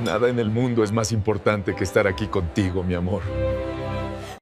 Nada en el mundo es más importante que estar aquí contigo, mi amor.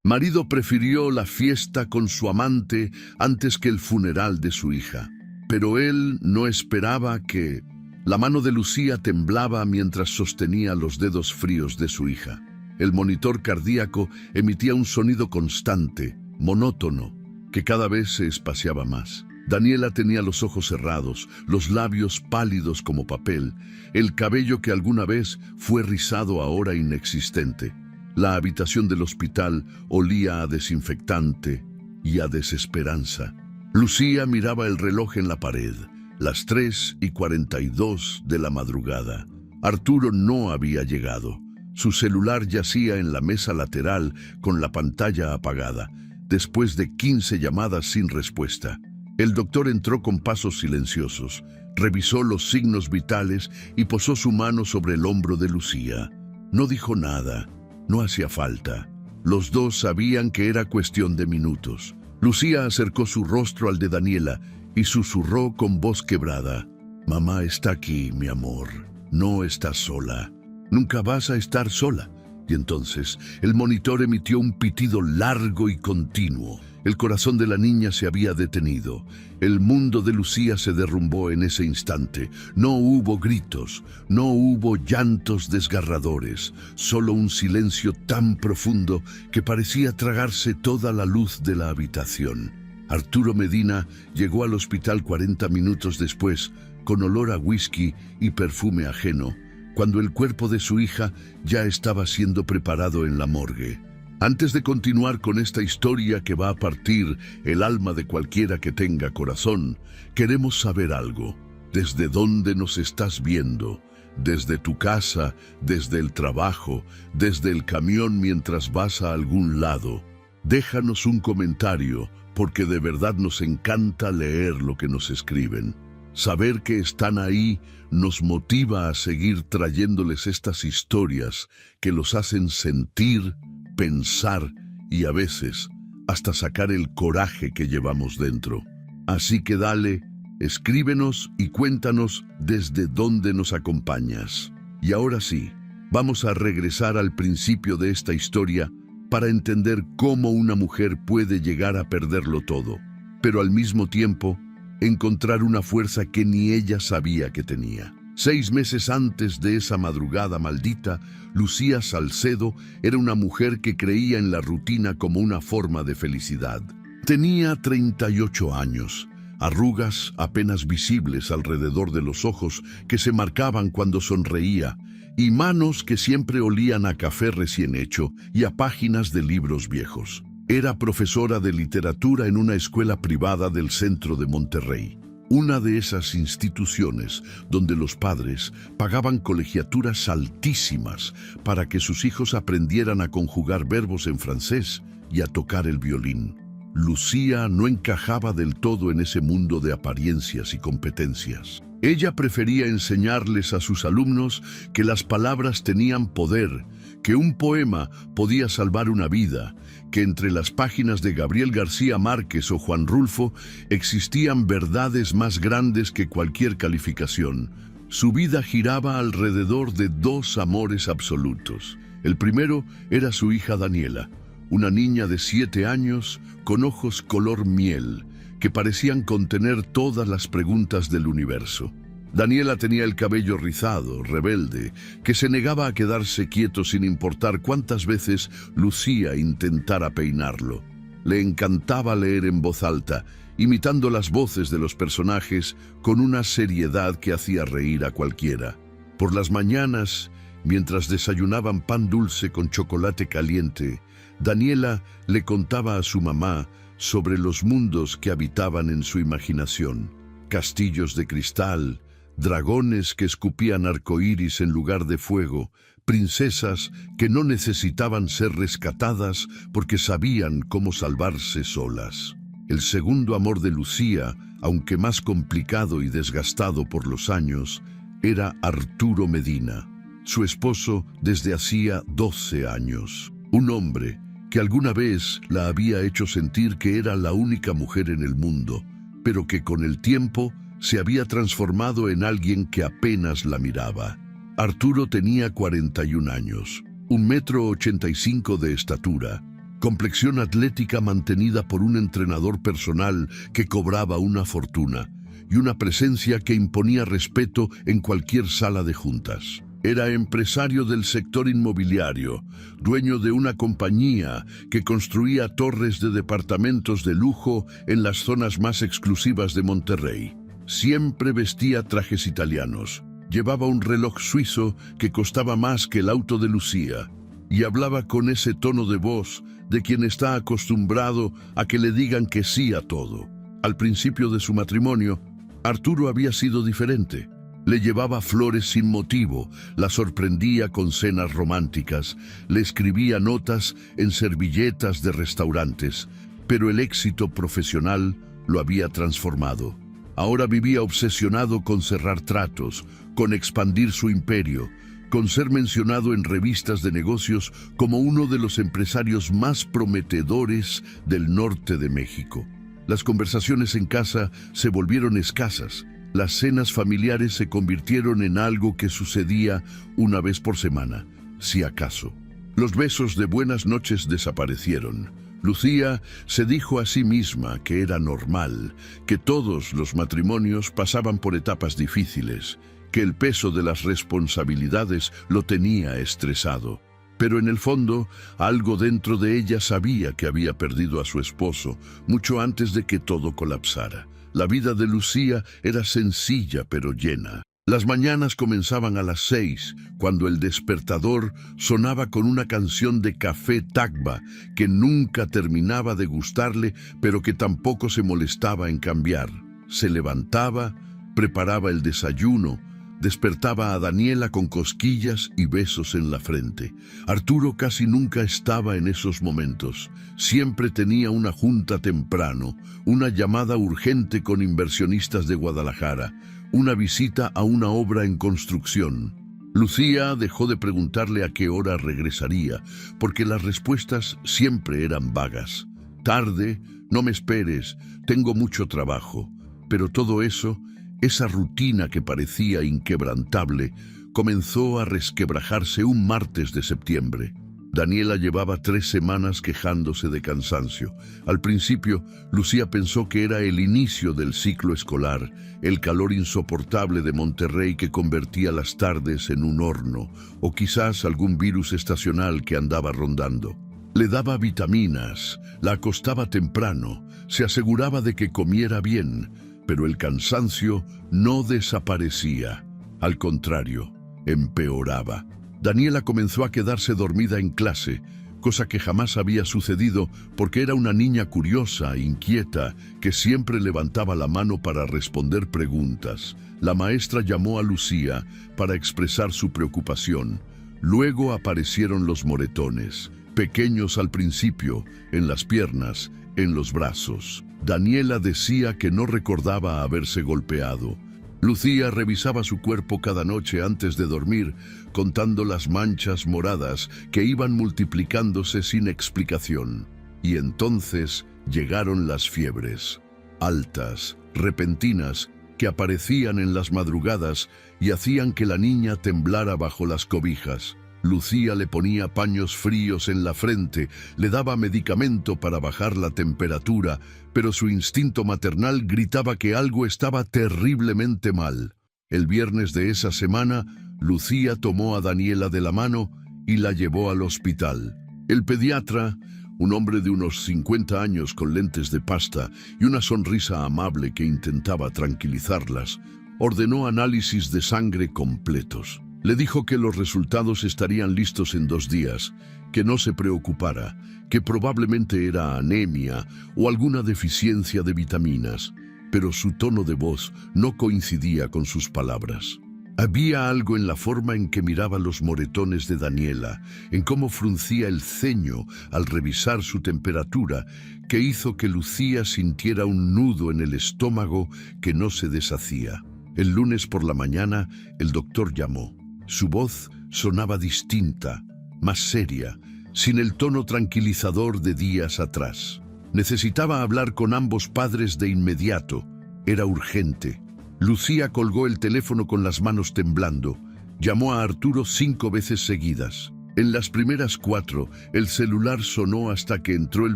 Marido prefirió la fiesta con su amante antes que el funeral de su hija. Pero él no esperaba que... La mano de Lucía temblaba mientras sostenía los dedos fríos de su hija. El monitor cardíaco emitía un sonido constante, monótono, que cada vez se espaciaba más. Daniela tenía los ojos cerrados, los labios pálidos como papel, el cabello que alguna vez fue rizado ahora inexistente. La habitación del hospital olía a desinfectante y a desesperanza. Lucía miraba el reloj en la pared, las 3:42 de la madrugada. Arturo no había llegado. Su celular yacía en la mesa lateral con la pantalla apagada, después de 15 llamadas sin respuesta. El doctor entró con pasos silenciosos, revisó los signos vitales y posó su mano sobre el hombro de Lucía. No dijo nada, no hacía falta. Los dos sabían que era cuestión de minutos. Lucía acercó su rostro al de Daniela y susurró con voz quebrada: «Mamá está aquí, mi amor. No estás sola. Nunca vas a estar sola». Y entonces el monitor emitió un pitido largo y continuo. El corazón de la niña se había detenido. El mundo de Lucía se derrumbó en ese instante. No hubo gritos, no hubo llantos desgarradores, solo un silencio tan profundo que parecía tragarse toda la luz de la habitación. Arturo Medina llegó al hospital 40 minutos después, con olor a whisky y perfume ajeno, cuando el cuerpo de su hija ya estaba siendo preparado en la morgue. Antes de continuar con esta historia que va a partir el alma de cualquiera que tenga corazón, queremos saber algo. ¿Desde dónde nos estás viendo? ¿Desde tu casa, desde el trabajo, desde el camión mientras vas a algún lado? Déjanos un comentario, porque de verdad nos encanta leer lo que nos escriben. Saber que están ahí nos motiva a seguir trayéndoles estas historias que los hacen sentir, pensar y a veces hasta sacar el coraje que llevamos dentro. Así que dale, escríbenos y cuéntanos desde dónde nos acompañas. Y ahora sí, vamos a regresar al principio de esta historia para entender cómo una mujer puede llegar a perderlo todo, pero al mismo tiempo encontrar una fuerza que ni ella sabía que tenía. 6 meses antes de esa madrugada maldita, Lucía Salcedo era una mujer que creía en la rutina como una forma de felicidad. Tenía 38 años, arrugas apenas visibles alrededor de los ojos que se marcaban cuando sonreía, y manos que siempre olían a café recién hecho y a páginas de libros viejos. Era profesora de literatura en una escuela privada del centro de Monterrey, una de esas instituciones donde los padres pagaban colegiaturas altísimas para que sus hijos aprendieran a conjugar verbos en francés y a tocar el violín. Lucía no encajaba del todo en ese mundo de apariencias y competencias. Ella prefería enseñarles a sus alumnos que las palabras tenían poder, que un poema podía salvar una vida, que entre las páginas de Gabriel García Márquez o Juan Rulfo existían verdades más grandes que cualquier calificación. Su vida giraba alrededor de 2 amores absolutos. El primero era su hija Daniela, una niña de 7 años con ojos color miel, que parecían contener todas las preguntas del universo. Daniela tenía el cabello rizado, rebelde, que se negaba a quedarse quieto sin importar cuántas veces Lucía intentara peinarlo. Le encantaba leer en voz alta, imitando las voces de los personajes con una seriedad que hacía reír a cualquiera. Por las mañanas, mientras desayunaban pan dulce con chocolate caliente, Daniela le contaba a su mamá sobre los mundos que habitaban en su imaginación. Castillos de cristal, dragones que escupían arcoíris en lugar de fuego, princesas que no necesitaban ser rescatadas porque sabían cómo salvarse solas. El segundo amor de Lucía, aunque más complicado y desgastado por los años, era Arturo Medina, su esposo desde hacía 12 años. Un hombre que alguna vez la había hecho sentir que era la única mujer en el mundo, pero que con el tiempo se había transformado en alguien que apenas la miraba. Arturo tenía 41 años, 1,85 m de estatura, complexión atlética mantenida por un entrenador personal que cobraba una fortuna y una presencia que imponía respeto en cualquier sala de juntas. Era empresario del sector inmobiliario, dueño de una compañía que construía torres de departamentos de lujo en las zonas más exclusivas de Monterrey. Siempre vestía trajes italianos, llevaba un reloj suizo que costaba más que el auto de Lucía y hablaba con ese tono de voz de quien está acostumbrado a que le digan que sí a todo. Al principio de su matrimonio, Arturo había sido diferente. Le llevaba flores sin motivo, la sorprendía con cenas románticas, le escribía notas en servilletas de restaurantes, pero el éxito profesional lo había transformado. Ahora vivía obsesionado con cerrar tratos, con expandir su imperio, con ser mencionado en revistas de negocios como uno de los empresarios más prometedores del norte de México. Las conversaciones en casa se volvieron escasas. Las cenas familiares se convirtieron en algo que sucedía una vez por semana, si acaso. Los besos de buenas noches desaparecieron. Lucía se dijo a sí misma que era normal, que todos los matrimonios pasaban por etapas difíciles, que el peso de las responsabilidades lo tenía estresado. Pero en el fondo, algo dentro de ella sabía que había perdido a su esposo mucho antes de que todo colapsara. La vida de Lucía era sencilla pero llena. Las mañanas comenzaban a las 6, cuando el despertador sonaba con una canción de Café Tacuba que nunca terminaba de gustarle, pero que tampoco se molestaba en cambiar. Se levantaba, preparaba el desayuno, despertaba a Daniela con cosquillas y besos en la frente. Arturo casi nunca estaba en esos momentos. Siempre tenía una junta temprano, una llamada urgente con inversionistas de Guadalajara, una visita a una obra en construcción. Lucía dejó de preguntarle a qué hora regresaría, porque las respuestas siempre eran vagas. Tarde, no me esperes, tengo mucho trabajo. Pero todo eso, esa rutina que parecía inquebrantable, comenzó a resquebrajarse un martes de septiembre. Daniela llevaba 3 semanas quejándose de cansancio. Al principio, Lucía pensó que era el inicio del ciclo escolar, el calor insoportable de Monterrey que convertía las tardes en un horno, o quizás algún virus estacional que andaba rondando. Le daba vitaminas, la acostaba temprano, se aseguraba de que comiera bien, pero el cansancio no desaparecía. Al contrario, empeoraba. Daniela comenzó a quedarse dormida en clase, cosa que jamás había sucedido porque era una niña curiosa, inquieta, que siempre levantaba la mano para responder preguntas. La maestra llamó a Lucía para expresar su preocupación. Luego aparecieron los moretones, pequeños al principio, en las piernas, en los brazos. Daniela decía que no recordaba haberse golpeado. Lucía revisaba su cuerpo cada noche antes de dormir, contando las manchas moradas que iban multiplicándose sin explicación. Y entonces llegaron las fiebres, altas, repentinas, que aparecían en las madrugadas y hacían que la niña temblara bajo las cobijas. Lucía le ponía paños fríos en la frente, le daba medicamento para bajar la temperatura, pero su instinto maternal gritaba que algo estaba terriblemente mal. El viernes de esa semana, Lucía tomó a Daniela de la mano y la llevó al hospital. El pediatra, un hombre de unos 50 años con lentes de pasta y una sonrisa amable que intentaba tranquilizarlas, ordenó análisis de sangre completos. Le dijo que los resultados estarían listos en 2 días, que no se preocupara, que probablemente era anemia o alguna deficiencia de vitaminas, pero su tono de voz no coincidía con sus palabras. Había algo en la forma en que miraba los moretones de Daniela, en cómo fruncía el ceño al revisar su temperatura, que hizo que Lucía sintiera un nudo en el estómago que no se deshacía. El lunes por la mañana, el doctor llamó. Su voz sonaba distinta, más seria, sin el tono tranquilizador de días atrás. Necesitaba hablar con ambos padres de inmediato. Era urgente. Lucía colgó el teléfono con las manos temblando. Llamó a Arturo 5 veces seguidas. En las primeras 4, el celular sonó hasta que entró el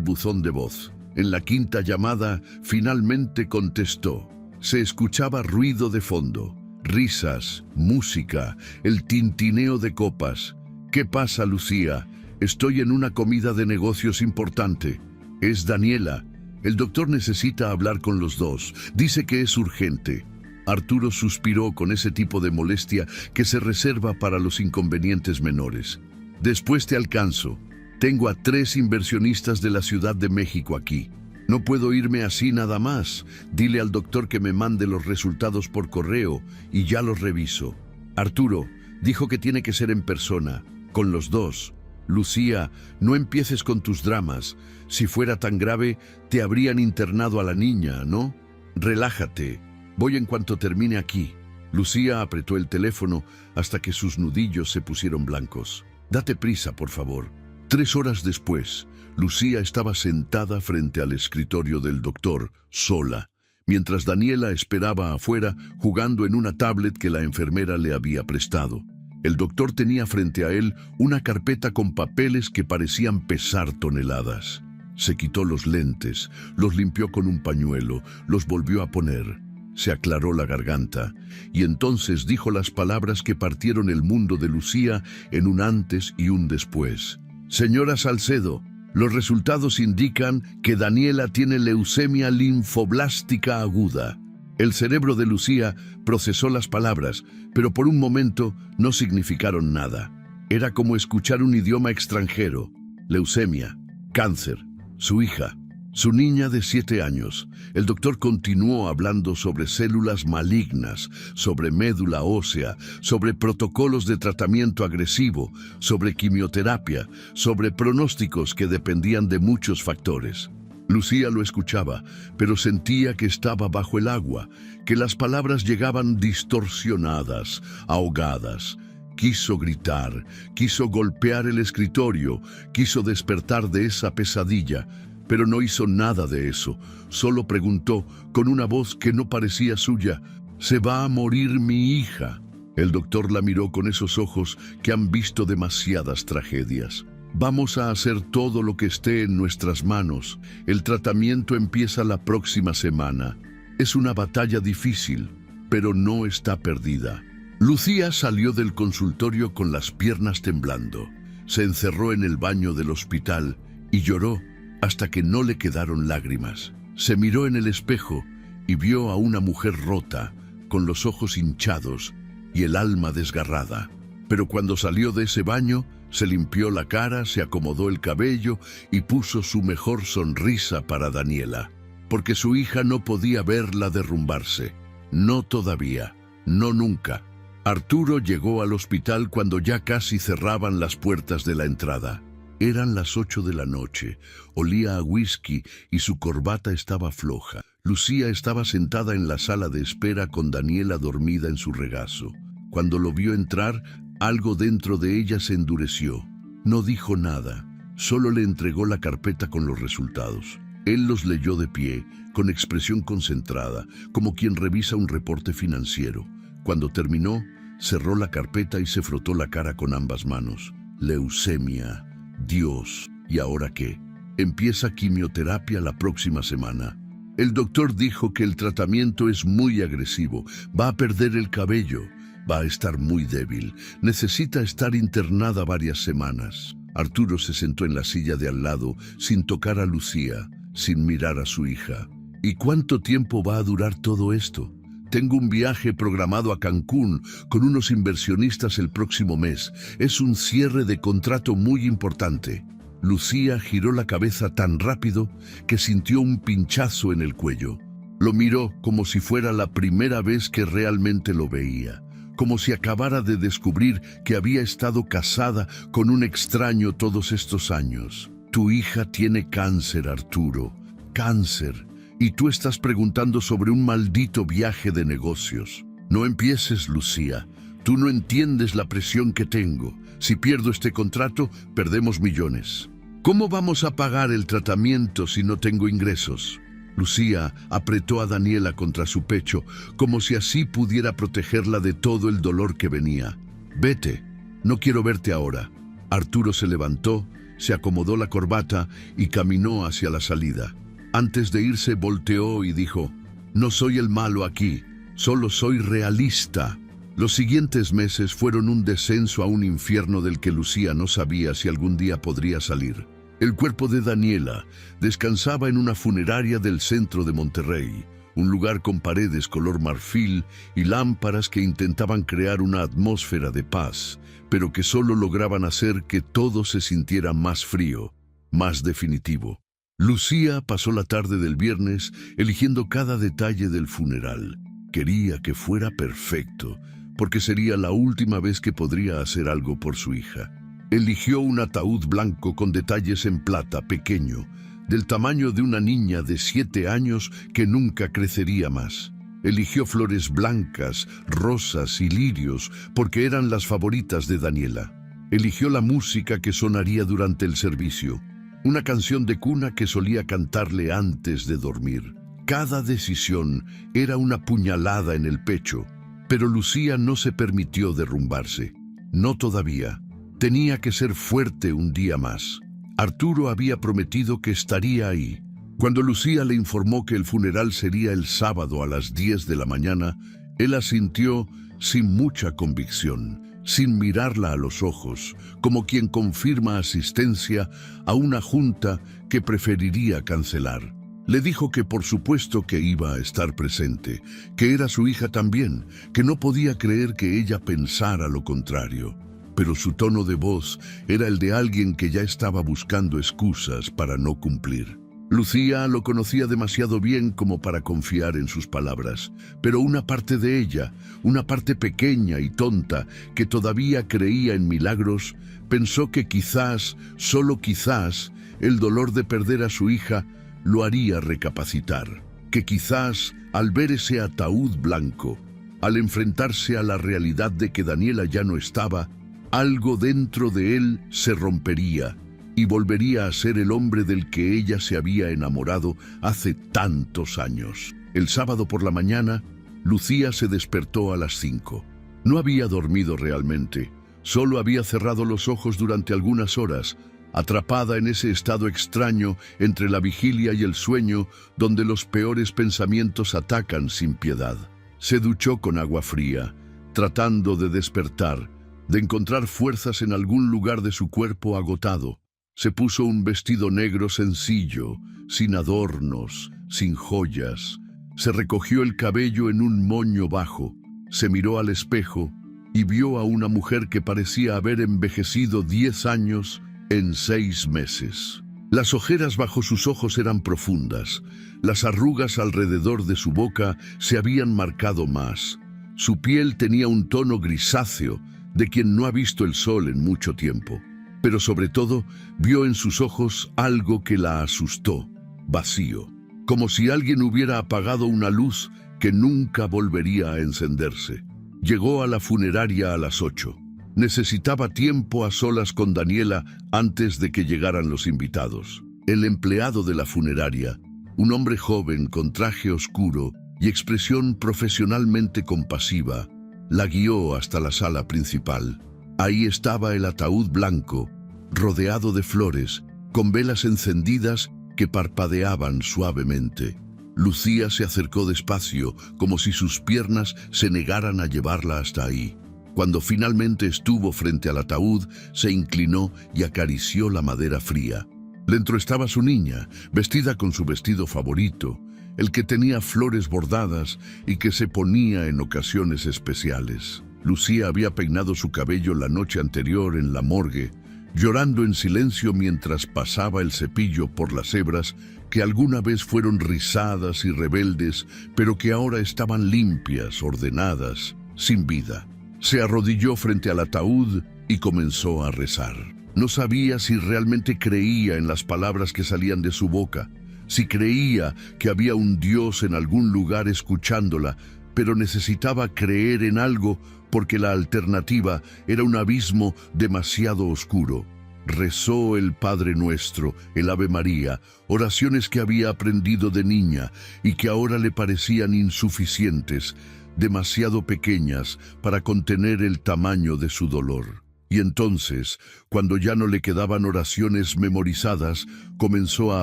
buzón de voz. En la quinta llamada, finalmente contestó. Se escuchaba ruido de fondo, risas, música, el tintineo de copas. ¿Qué pasa, Lucía? Estoy en una comida de negocios importante. Es Daniela. El doctor necesita hablar con los dos. Dice que es urgente. Arturo suspiró con ese tipo de molestia que se reserva para los inconvenientes menores. Después te alcanzo. Tengo a 3 inversionistas de la Ciudad de México aquí. No puedo irme así nada más. Dile al doctor que me mande los resultados por correo y ya los reviso. Arturo dijo que tiene que ser en persona, con los dos. Lucía, no empieces con tus dramas. Si fuera tan grave, te habrían internado a la niña, ¿no? Relájate. Voy en cuanto termine aquí. Lucía apretó el teléfono hasta que sus nudillos se pusieron blancos. Date prisa, por favor. 3 horas después, Lucía estaba sentada frente al escritorio del doctor, sola, mientras Daniela esperaba afuera jugando en una tablet que la enfermera le había prestado. El doctor tenía frente a él una carpeta con papeles que parecían pesar toneladas. Se quitó los lentes, los limpió con un pañuelo, los volvió a poner. Se aclaró la garganta y entonces dijo las palabras que partieron el mundo de Lucía en un antes y un después. Señora Salcedo, los resultados indican que Daniela tiene leucemia linfoblástica aguda. El cerebro de Lucía procesó las palabras, pero por un momento no significaron nada. Era como escuchar un idioma extranjero. Leucemia, cáncer, su hija, su niña de 7 años. El doctor continuó hablando sobre células malignas, sobre médula ósea, sobre protocolos de tratamiento agresivo, sobre quimioterapia, sobre pronósticos que dependían de muchos factores. Lucía lo escuchaba, pero sentía que estaba bajo el agua, que las palabras llegaban distorsionadas, ahogadas. Quiso gritar, quiso golpear el escritorio, quiso despertar de esa pesadilla, pero no hizo nada de eso. Solo preguntó, con una voz que no parecía suya, «¿Se va a morir mi hija?» El doctor la miró con esos ojos que han visto demasiadas tragedias. Vamos a hacer todo lo que esté en nuestras manos. El tratamiento empieza la próxima semana. Es una batalla difícil, pero no está perdida. Lucía salió del consultorio con las piernas temblando. Se encerró en el baño del hospital y lloró hasta que no le quedaron lágrimas. Se miró en el espejo y vio a una mujer rota, con los ojos hinchados y el alma desgarrada. Pero cuando salió de ese baño, se limpió la cara, se acomodó el cabello y puso su mejor sonrisa para Daniela, porque su hija no podía verla derrumbarse. No todavía, no nunca. Arturo llegó al hospital cuando ya casi cerraban las puertas de la entrada. Eran las 8 de la noche, olía a whisky y su corbata estaba floja. Lucía estaba sentada en la sala de espera con Daniela dormida en su regazo. Cuando lo vio entrar, algo dentro de ella se endureció. No dijo nada, solo le entregó la carpeta con los resultados. Él los leyó de pie, con expresión concentrada, como quien revisa un reporte financiero. Cuando terminó, cerró la carpeta y se frotó la cara con ambas manos. Leucemia, Dios, ¿y ahora qué? Empieza quimioterapia la próxima semana. El doctor dijo que el tratamiento es muy agresivo, va a perder el cabello. Va a estar muy débil. Necesita estar internada varias semanas. Arturo se sentó en la silla de al lado, sin tocar a Lucía, sin mirar a su hija. ¿Y cuánto tiempo va a durar todo esto? Tengo un viaje programado a Cancún con unos inversionistas el próximo mes. Es un cierre de contrato muy importante. Lucía giró la cabeza tan rápido que sintió un pinchazo en el cuello. Lo miró como si fuera la primera vez que realmente lo veía. Como si acabara de descubrir que había estado casada con un extraño todos estos años. Tu hija tiene cáncer, Arturo. Cáncer. Y tú estás preguntando sobre un maldito viaje de negocios. No empieces, Lucía. Tú no entiendes la presión que tengo. Si pierdo este contrato, perdemos millones. ¿Cómo vamos a pagar el tratamiento si no tengo ingresos? Lucía apretó a Daniela contra su pecho, como si así pudiera protegerla de todo el dolor que venía. «Vete, no quiero verte ahora». Arturo se levantó, se acomodó la corbata y caminó hacia la salida. Antes de irse volteó y dijo: «No soy el malo aquí, solo soy realista». Los siguientes meses fueron un descenso a un infierno del que Lucía no sabía si algún día podría salir. El cuerpo de Daniela descansaba en una funeraria del centro de Monterrey, un lugar con paredes color marfil y lámparas que intentaban crear una atmósfera de paz, pero que solo lograban hacer que todo se sintiera más frío, más definitivo. Lucía pasó la tarde del viernes eligiendo cada detalle del funeral. Quería que fuera perfecto, porque sería la última vez que podría hacer algo por su hija. Eligió un ataúd blanco con detalles en plata pequeño, del tamaño de una niña de 7 años que nunca crecería más. Eligió flores blancas, rosas y lirios porque eran las favoritas de Daniela. Eligió la música que sonaría durante el servicio, una canción de cuna que solía cantarle antes de dormir. Cada decisión era una puñalada en el pecho, pero Lucía no se permitió derrumbarse. No todavía. Tenía que ser fuerte un día más. Arturo había prometido que estaría ahí. Cuando Lucía le informó que el funeral sería el sábado a las 10 de la mañana, él asintió sin mucha convicción, sin mirarla a los ojos, como quien confirma asistencia a una junta que preferiría cancelar. Le dijo que por supuesto que iba a estar presente, que era su hija también, que no podía creer que ella pensara lo contrario. Pero su tono de voz era el de alguien que ya estaba buscando excusas para no cumplir. Lucía lo conocía demasiado bien como para confiar en sus palabras, pero una parte de ella, una parte pequeña y tonta que todavía creía en milagros, pensó que quizás, solo quizás, el dolor de perder a su hija lo haría recapacitar, que quizás, al ver ese ataúd blanco, al enfrentarse a la realidad de que Daniela ya no estaba, algo dentro de él se rompería y volvería a ser el hombre del que ella se había enamorado hace tantos años. El sábado por la mañana, Lucía se despertó a las 5. No había dormido realmente, solo había cerrado los ojos durante algunas horas, atrapada en ese estado extraño entre la vigilia y el sueño, donde los peores pensamientos atacan sin piedad. Se duchó con agua fría, tratando de despertar, de encontrar fuerzas en algún lugar de su cuerpo agotado. Se puso un vestido negro sencillo, sin adornos, sin joyas. Se recogió el cabello en un moño bajo, se miró al espejo y vio a una mujer que parecía haber envejecido 10 años en 6 meses. Las ojeras bajo sus ojos eran profundas, las arrugas alrededor de su boca se habían marcado más. Su piel tenía un tono grisáceo, de quien no ha visto el sol en mucho tiempo. Pero sobre todo, vio en sus ojos algo que la asustó, vacío, como si alguien hubiera apagado una luz que nunca volvería a encenderse. Llegó a la funeraria a las 8. Necesitaba tiempo a solas con Daniela antes de que llegaran los invitados. El empleado de la funeraria, un hombre joven con traje oscuro y expresión profesionalmente compasiva, la guió hasta la sala principal. Ahí estaba el ataúd blanco, rodeado de flores, con velas encendidas que parpadeaban suavemente. Lucía se acercó despacio, como si sus piernas se negaran a llevarla hasta ahí. Cuando finalmente estuvo frente al ataúd, se inclinó y acarició la madera fría. Dentro estaba su niña, vestida con su vestido favorito, el que tenía flores bordadas y que se ponía en ocasiones especiales. Lucía había peinado su cabello la noche anterior en la morgue, llorando en silencio mientras pasaba el cepillo por las hebras que alguna vez fueron rizadas y rebeldes, pero que ahora estaban limpias, ordenadas, sin vida. Se arrodilló frente al ataúd y comenzó a rezar. No sabía si realmente creía en las palabras que salían de su boca, si creía que había un Dios en algún lugar escuchándola, pero necesitaba creer en algo porque la alternativa era un abismo demasiado oscuro. Rezó el Padre Nuestro, el Ave María, oraciones que había aprendido de niña y que ahora le parecían insuficientes. demasiado pequeñas para contener el tamaño de su dolor. Y entonces, cuando ya no le quedaban oraciones memorizadas, comenzó a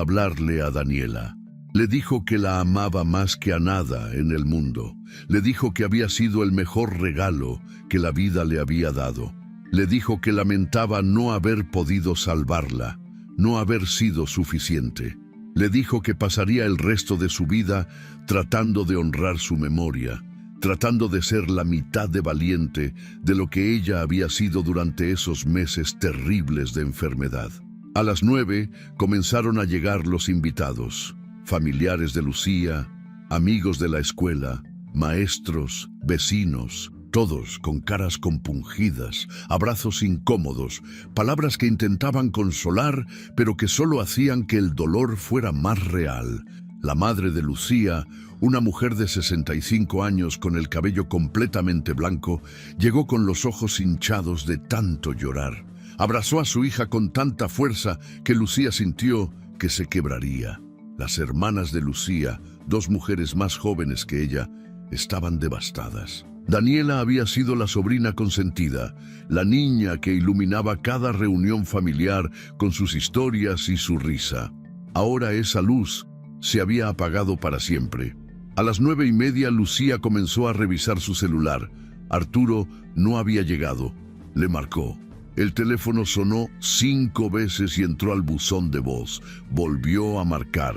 hablarle a Daniela. Le dijo que la amaba más que a nada en el mundo. Le dijo que había sido el mejor regalo que la vida le había dado. Le dijo que lamentaba no haber podido salvarla, no haber sido suficiente. Le dijo que pasaría el resto de su vida tratando de honrar su memoria, tratando de ser la mitad de valiente de lo que ella había sido durante esos meses terribles de enfermedad. A las 9 comenzaron a llegar los invitados, familiares de Lucía, amigos de la escuela, maestros, vecinos, todos con caras compungidas, abrazos incómodos, palabras que intentaban consolar, pero que solo hacían que el dolor fuera más real. La madre de Lucía, una mujer de 65 años con el cabello completamente blanco, llegó con los ojos hinchados de tanto llorar. Abrazó a su hija con tanta fuerza que Lucía sintió que se quebraría. Las hermanas de Lucía, dos mujeres más jóvenes que ella, estaban devastadas. Daniela había sido la sobrina consentida, la niña que iluminaba cada reunión familiar con sus historias y su risa. Ahora esa luz se había apagado para siempre. A las 9:30 Lucía comenzó a revisar su celular. Arturo no había llegado. Le marcó. El teléfono sonó 5 veces y entró al buzón de voz. Volvió a marcar.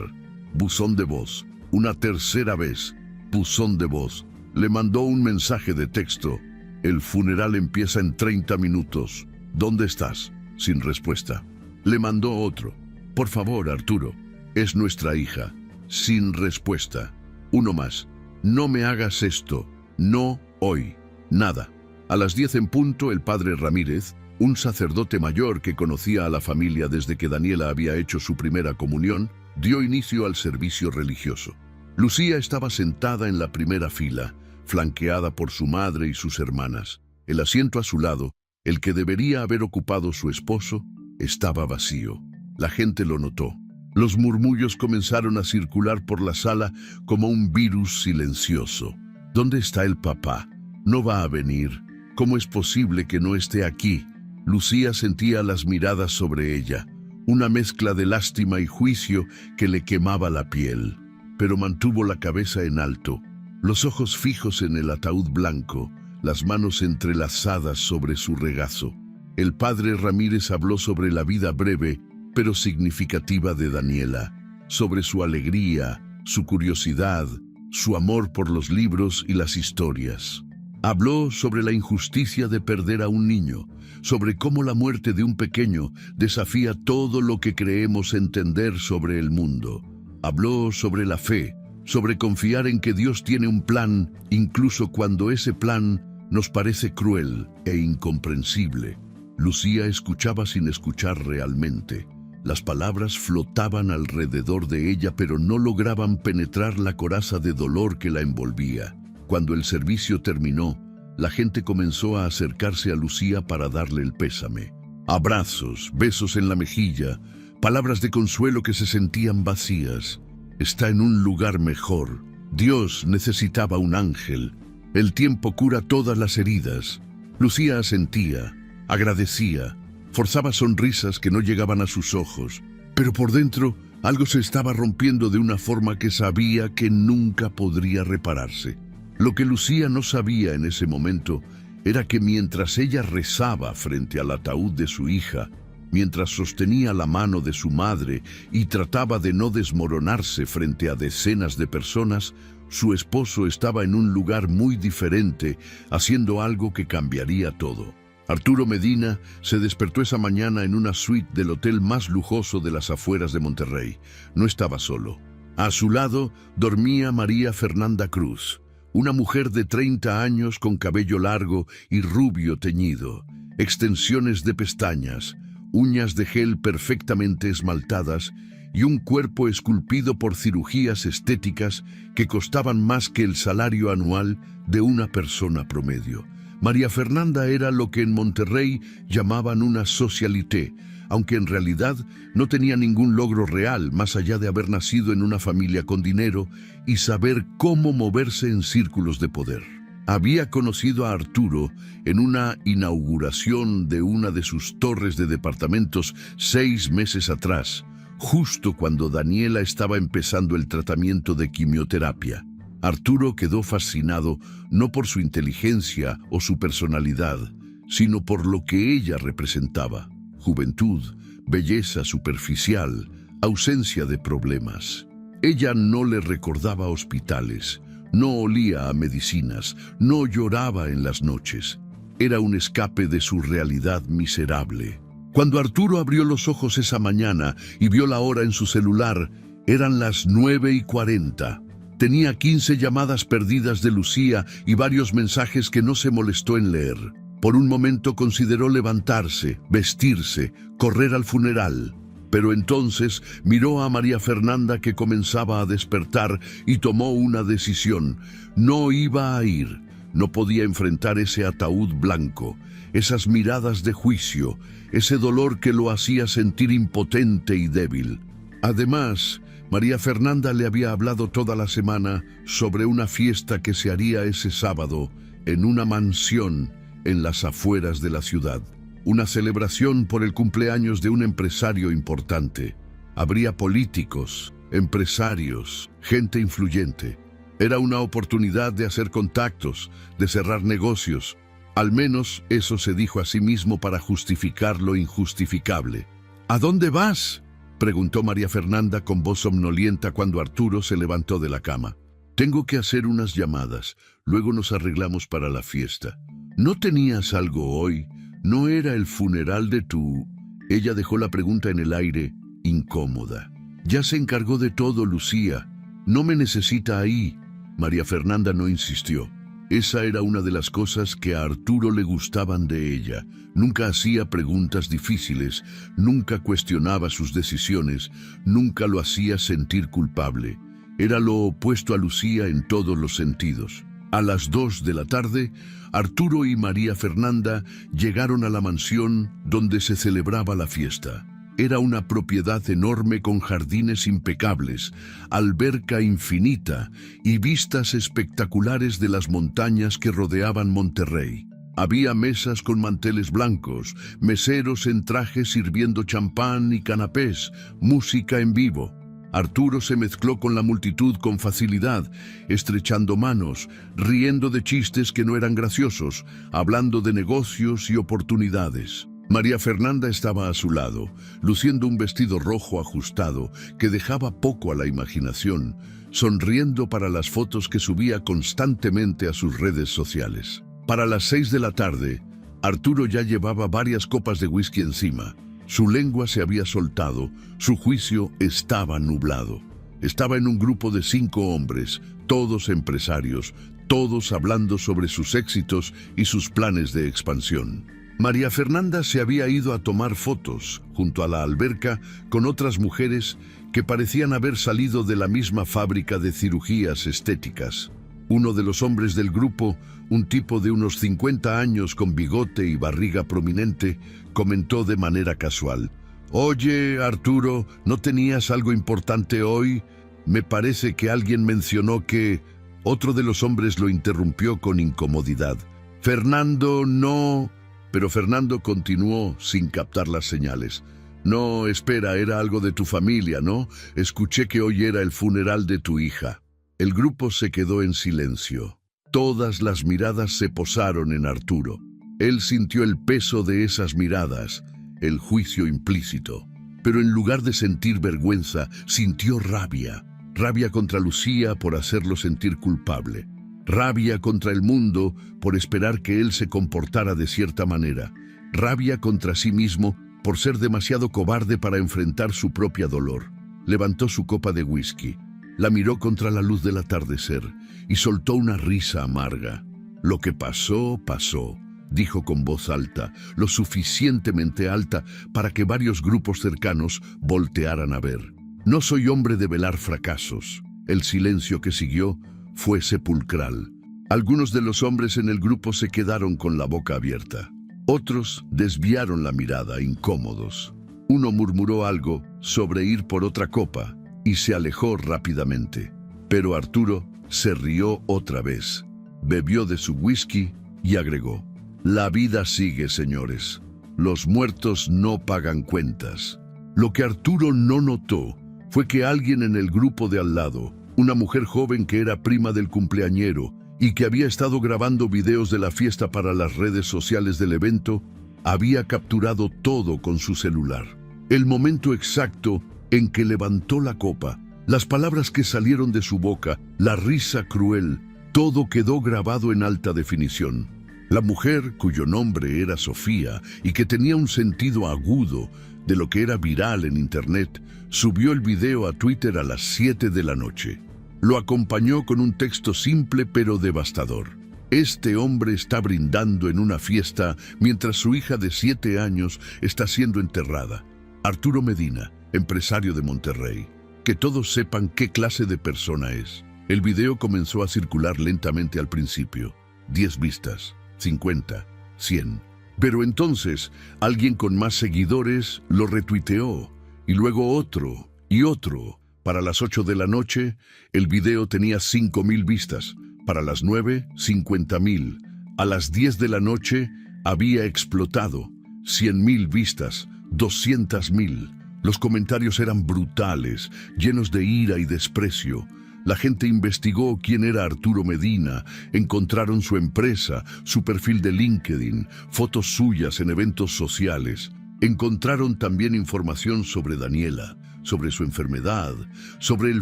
Buzón de voz. Una tercera vez. Buzón de voz. Le mandó un mensaje de texto. El funeral empieza en 30 minutos. ¿Dónde estás? Sin respuesta. Le mandó otro. Por favor, Arturo. Es nuestra hija. Sin respuesta. Uno más. No me hagas esto. No hoy. Nada. A las 10 en punto, el padre Ramírez, un sacerdote mayor que conocía a la familia desde que Daniela había hecho su primera comunión, dio inicio al servicio religioso. Lucía estaba sentada en la primera fila, flanqueada por su madre y sus hermanas. El asiento a su lado, el que debería haber ocupado su esposo, estaba vacío. La gente lo notó. Los murmullos comenzaron a circular por la sala como un virus silencioso. ¿Dónde está el papá? No va a venir. ¿Cómo es posible que no esté aquí? Lucía sentía las miradas sobre ella, una mezcla de lástima y juicio que le quemaba la piel. Pero mantuvo la cabeza en alto, los ojos fijos en el ataúd blanco, las manos entrelazadas sobre su regazo. El padre Ramírez habló sobre la vida breve, pero significativa de Daniela, sobre su alegría, su curiosidad, su amor por los libros y las historias. Habló sobre la injusticia de perder a un niño, sobre cómo la muerte de un pequeño desafía todo lo que creemos entender sobre el mundo. Habló sobre la fe, sobre confiar en que Dios tiene un plan, incluso cuando ese plan nos parece cruel e incomprensible. Lucía escuchaba sin escuchar realmente. Las palabras flotaban alrededor de ella, pero no lograban penetrar la coraza de dolor que la envolvía. Cuando el servicio terminó, la gente comenzó a acercarse a Lucía para darle el pésame. Abrazos, besos en la mejilla, palabras de consuelo que se sentían vacías. Está en un lugar mejor. Dios necesitaba un ángel. El tiempo cura todas las heridas. Lucía asentía, agradecía, forzaba sonrisas que no llegaban a sus ojos, pero por dentro algo se estaba rompiendo de una forma que sabía que nunca podría repararse. Lo que Lucía no sabía en ese momento era que mientras ella rezaba frente al ataúd de su hija, mientras sostenía la mano de su madre y trataba de no desmoronarse frente a decenas de personas, su esposo estaba en un lugar muy diferente, haciendo algo que cambiaría todo. Arturo Medina se despertó esa mañana en una suite del hotel más lujoso de las afueras de Monterrey. No estaba solo. A su lado dormía María Fernanda Cruz, una mujer de 30 años con cabello largo y rubio teñido, extensiones de pestañas, uñas de gel perfectamente esmaltadas y un cuerpo esculpido por cirugías estéticas que costaban más que el salario anual de una persona promedio. María Fernanda era lo que en Monterrey llamaban una socialité, aunque en realidad no tenía ningún logro real más allá de haber nacido en una familia con dinero y saber cómo moverse en círculos de poder. Había conocido a Arturo en una inauguración de una de sus torres de departamentos 6 meses atrás, justo cuando Daniela estaba empezando el tratamiento de quimioterapia. Arturo quedó fascinado no por su inteligencia o su personalidad, sino por lo que ella representaba: juventud, belleza superficial, ausencia de problemas. Ella no le recordaba hospitales, no olía a medicinas, no lloraba en las noches. Era un escape de su realidad miserable. Cuando Arturo abrió los ojos esa mañana y vio la hora en su celular, eran las 9:40. Tenía 15 llamadas perdidas de Lucía y varios mensajes que no se molestó en leer. Por un momento consideró levantarse, vestirse, correr al funeral. Pero entonces miró a María Fernanda, que comenzaba a despertar, y tomó una decisión. No iba a ir. No podía enfrentar ese ataúd blanco, esas miradas de juicio, ese dolor que lo hacía sentir impotente y débil. Además, María Fernanda le había hablado toda la semana sobre una fiesta que se haría ese sábado en una mansión en las afueras de la ciudad. Una celebración por el cumpleaños de un empresario importante. Habría políticos, empresarios, gente influyente. Era una oportunidad de hacer contactos, de cerrar negocios. Al menos eso se dijo a sí mismo para justificar lo injustificable. ¿A dónde vas?, preguntó María Fernanda con voz somnolienta cuando Arturo se levantó de la cama. Tengo que hacer unas llamadas, luego nos arreglamos para la fiesta. ¿No tenías algo hoy? ¿No era el funeral de tu...? Ella dejó la pregunta en el aire, incómoda. Ya se encargó de todo, Lucía. No me necesita ahí. María Fernanda no insistió. Esa era una de las cosas que a Arturo le gustaban de ella. Nunca hacía preguntas difíciles, nunca cuestionaba sus decisiones, nunca lo hacía sentir culpable. Era lo opuesto a Lucía en todos los sentidos. A las 2 de la tarde, Arturo y María Fernanda llegaron a la mansión donde se celebraba la fiesta. Era una propiedad enorme con jardines impecables, alberca infinita y vistas espectaculares de las montañas que rodeaban Monterrey. Había mesas con manteles blancos, meseros en trajes sirviendo champán y canapés, música en vivo. Arturo se mezcló con la multitud con facilidad, estrechando manos, riendo de chistes que no eran graciosos, hablando de negocios y oportunidades. María Fernanda estaba a su lado, luciendo un vestido rojo ajustado que dejaba poco a la imaginación, sonriendo para las fotos que subía constantemente a sus redes sociales. Para las 6 de la tarde, Arturo ya llevaba varias copas de whisky encima. Su lengua se había soltado, su juicio estaba nublado. Estaba en un grupo de 5 hombres, todos empresarios, todos hablando sobre sus éxitos y sus planes de expansión. María Fernanda se había ido a tomar fotos junto a la alberca con otras mujeres que parecían haber salido de la misma fábrica de cirugías estéticas. Uno de los hombres del grupo, un tipo de unos 50 años con bigote y barriga prominente, comentó de manera casual: «Oye, Arturo, ¿no tenías algo importante hoy? Me parece que alguien mencionó que...». Otro de los hombres lo interrumpió con incomodidad. «Fernando, no...». Pero Fernando continuó sin captar las señales. «No, espera, era algo de tu familia, ¿no? Escuché que hoy era el funeral de tu hija». El grupo se quedó en silencio. Todas las miradas se posaron en Arturo. Él sintió el peso de esas miradas, el juicio implícito. Pero en lugar de sentir vergüenza, sintió rabia. Rabia contra Lucía por hacerlo sentir culpable. Rabia contra el mundo por esperar que él se comportara de cierta manera. Rabia contra sí mismo por ser demasiado cobarde para enfrentar su propio dolor. Levantó su copa de whisky. La miró contra la luz del atardecer y soltó una risa amarga. «Lo que pasó, pasó», dijo con voz alta, lo suficientemente alta para que varios grupos cercanos voltearan a ver. «No soy hombre de velar fracasos». El silencio que siguió fue sepulcral. Algunos de los hombres en el grupo se quedaron con la boca abierta. Otros desviaron la mirada, incómodos. Uno murmuró algo sobre ir por otra copa y se alejó rápidamente. Pero Arturo se rió otra vez. bebió de su whisky y agregó: «La vida sigue, señores. Los muertos no pagan cuentas». Lo que Arturo no notó fue que alguien en el grupo de al lado, una mujer joven que era prima del cumpleañero y que había estado grabando videos de la fiesta para las redes sociales del evento, había capturado todo con su celular. El momento exacto en que levantó la copa, las palabras que salieron de su boca, la risa cruel, todo quedó grabado en alta definición. La mujer, cuyo nombre era Sofía y que tenía un sentido agudo de lo que era viral en internet, subió el video a Twitter a las 7 de la noche. Lo acompañó con un texto simple pero devastador. Este hombre está brindando en una fiesta mientras su hija de 7 años está siendo enterrada. Arturo Medina, empresario de Monterrey. Que todos sepan qué clase de persona es. El video comenzó a circular lentamente al principio. 10 vistas, 50, 100. Pero entonces, alguien con más seguidores lo retuiteó, y luego otro, y otro. Para las 8 de la noche, el video tenía 5,000 vistas. Para las 9, 50,000. A las 10 de la noche, había explotado. 100,000 vistas, 200,000. Los comentarios eran brutales, llenos de ira y desprecio. La gente investigó quién era Arturo Medina, encontraron su empresa, su perfil de LinkedIn, fotos suyas en eventos sociales. Encontraron también información sobre Daniela, sobre su enfermedad, sobre el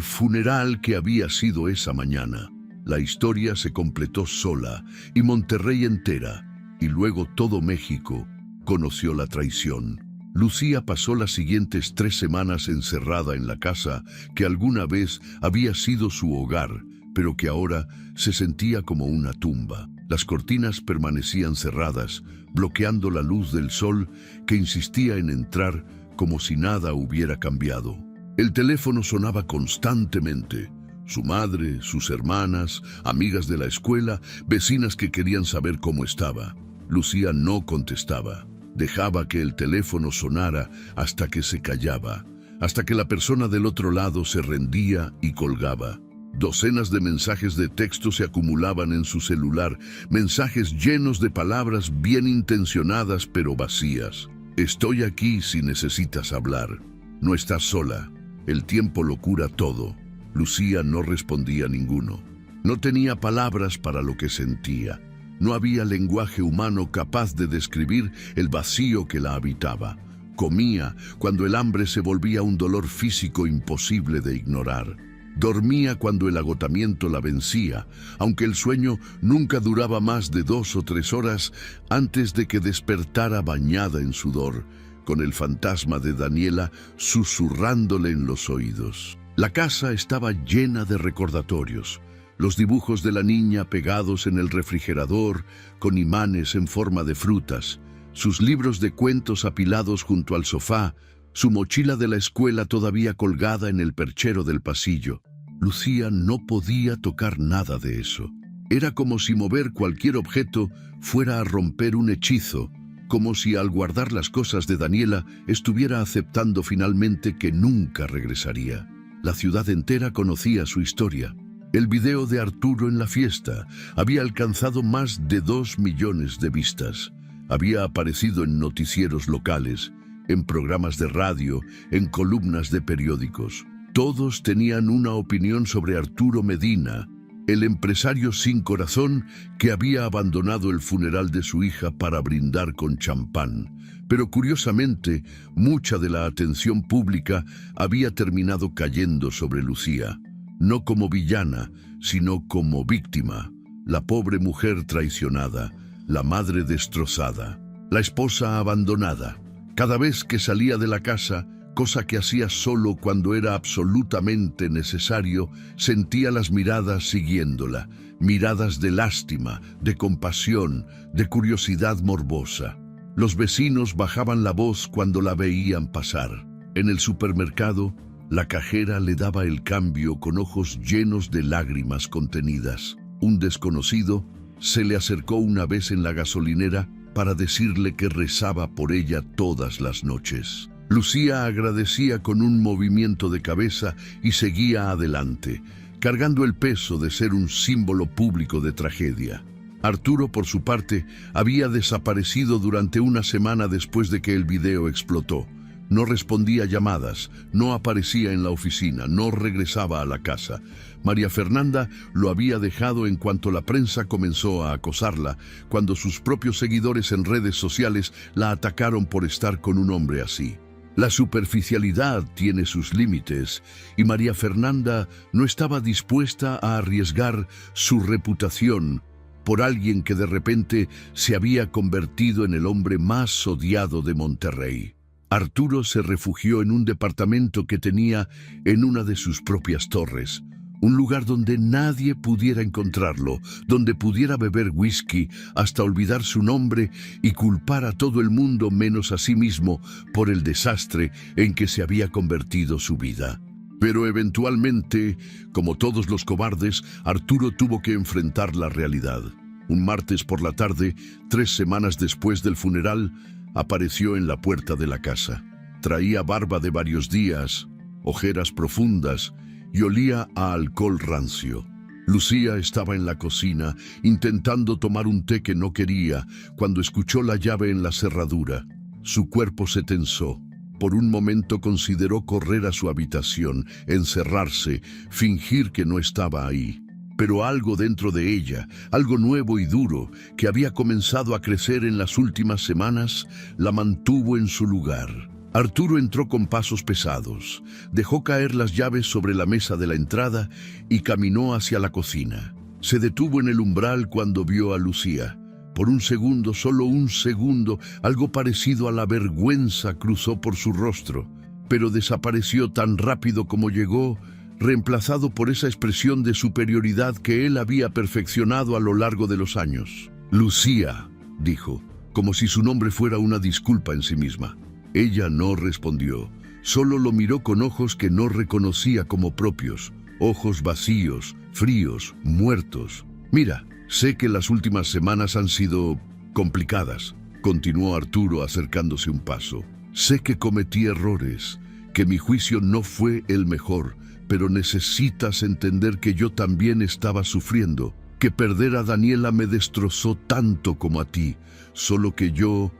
funeral que había sido esa mañana. La historia se completó sola y Monterrey entera, y luego todo México, conoció la traición. Lucía pasó las siguientes 3 semanas encerrada en la casa que alguna vez había sido su hogar, pero que ahora se sentía como una tumba. Las cortinas permanecían cerradas, bloqueando la luz del sol que insistía en entrar como si nada hubiera cambiado. El teléfono sonaba constantemente. Su madre, sus hermanas, amigas de la escuela, vecinas que querían saber cómo estaba. Lucía no contestaba. Dejaba que el teléfono sonara hasta que se callaba, hasta que la persona del otro lado se rendía y colgaba. Docenas de mensajes de texto se acumulaban en su celular, mensajes llenos de palabras bien intencionadas pero vacías. Estoy aquí si necesitas hablar. No estás sola. El tiempo lo cura todo. Lucía no respondía ninguno. No tenía palabras para lo que sentía. No había lenguaje humano capaz de describir el vacío que la habitaba. Comía cuando el hambre se volvía un dolor físico imposible de ignorar. Dormía cuando el agotamiento la vencía, aunque el sueño nunca duraba más de 2 o 3 horas antes de que despertara bañada en sudor, con el fantasma de Daniela susurrándole en los oídos. La casa estaba llena de recordatorios. Los dibujos de la niña pegados en el refrigerador con imanes en forma de frutas, sus libros de cuentos apilados junto al sofá, su mochila de la escuela todavía colgada en el perchero del pasillo. Lucía no podía tocar nada de eso. Era como si mover cualquier objeto fuera a romper un hechizo, como si al guardar las cosas de Daniela estuviera aceptando finalmente que nunca regresaría. La ciudad entera conocía su historia. El video de Arturo en la fiesta había alcanzado más de 2 millones de vistas. Había aparecido en noticieros locales, en programas de radio, en columnas de periódicos. Todos tenían una opinión sobre Arturo Medina, el empresario sin corazón que había abandonado el funeral de su hija para brindar con champán. Pero curiosamente, mucha de la atención pública había terminado cayendo sobre Lucía. No como villana, sino como víctima, la pobre mujer traicionada, la madre destrozada, la esposa abandonada. Cada vez que salía de la casa, cosa que hacía solo cuando era absolutamente necesario, sentía las miradas siguiéndola, miradas de lástima, de compasión, de curiosidad morbosa. Los vecinos bajaban la voz cuando la veían pasar. En el supermercado, la cajera le daba el cambio con ojos llenos de lágrimas contenidas. Un desconocido se le acercó una vez en la gasolinera para decirle que rezaba por ella todas las noches. Lucía agradecía con un movimiento de cabeza y seguía adelante, cargando el peso de ser un símbolo público de tragedia. Arturo, por su parte, había desaparecido durante una semana después de que el video explotó. No respondía llamadas, no aparecía en la oficina, no regresaba a la casa. María Fernanda lo había dejado en cuanto la prensa comenzó a acosarla, cuando sus propios seguidores en redes sociales la atacaron por estar con un hombre así. La superficialidad tiene sus límites y María Fernanda no estaba dispuesta a arriesgar su reputación por alguien que de repente se había convertido en el hombre más odiado de Monterrey. Arturo se refugió en un departamento que tenía en una de sus propias torres, un lugar donde nadie pudiera encontrarlo, donde pudiera beber whisky hasta olvidar su nombre y culpar a todo el mundo menos a sí mismo por el desastre en que se había convertido su vida. Pero eventualmente, como todos los cobardes, Arturo tuvo que enfrentar la realidad. Un martes por la tarde, 3 semanas después del funeral, apareció en la puerta de la casa. Traía barba de varios días, ojeras profundas y olía a alcohol rancio. Lucía estaba en la cocina, intentando tomar un té que no quería, cuando escuchó la llave en la cerradura. Su cuerpo se tensó. Por un momento consideró correr a su habitación, encerrarse, fingir que no estaba ahí. Pero algo dentro de ella, algo nuevo y duro, que había comenzado a crecer en las últimas semanas, la mantuvo en su lugar. Arturo entró con pasos pesados, dejó caer las llaves sobre la mesa de la entrada y caminó hacia la cocina. Se detuvo en el umbral cuando vio a Lucía. Por un segundo, solo un segundo, algo parecido a la vergüenza cruzó por su rostro, pero desapareció tan rápido como llegó, reemplazado por esa expresión de superioridad que él había perfeccionado a lo largo de los años. «Lucía», dijo, como si su nombre fuera una disculpa en sí misma. Ella no respondió, solo lo miró con ojos que no reconocía como propios, ojos vacíos, fríos, muertos. «Mira, sé que las últimas semanas han sido complicadas», continuó Arturo acercándose un paso. «Sé que cometí errores, que mi juicio no fue el mejor, pero necesitas entender que yo también estaba sufriendo, que perder a Daniela me destrozó tanto como a ti, solo que yo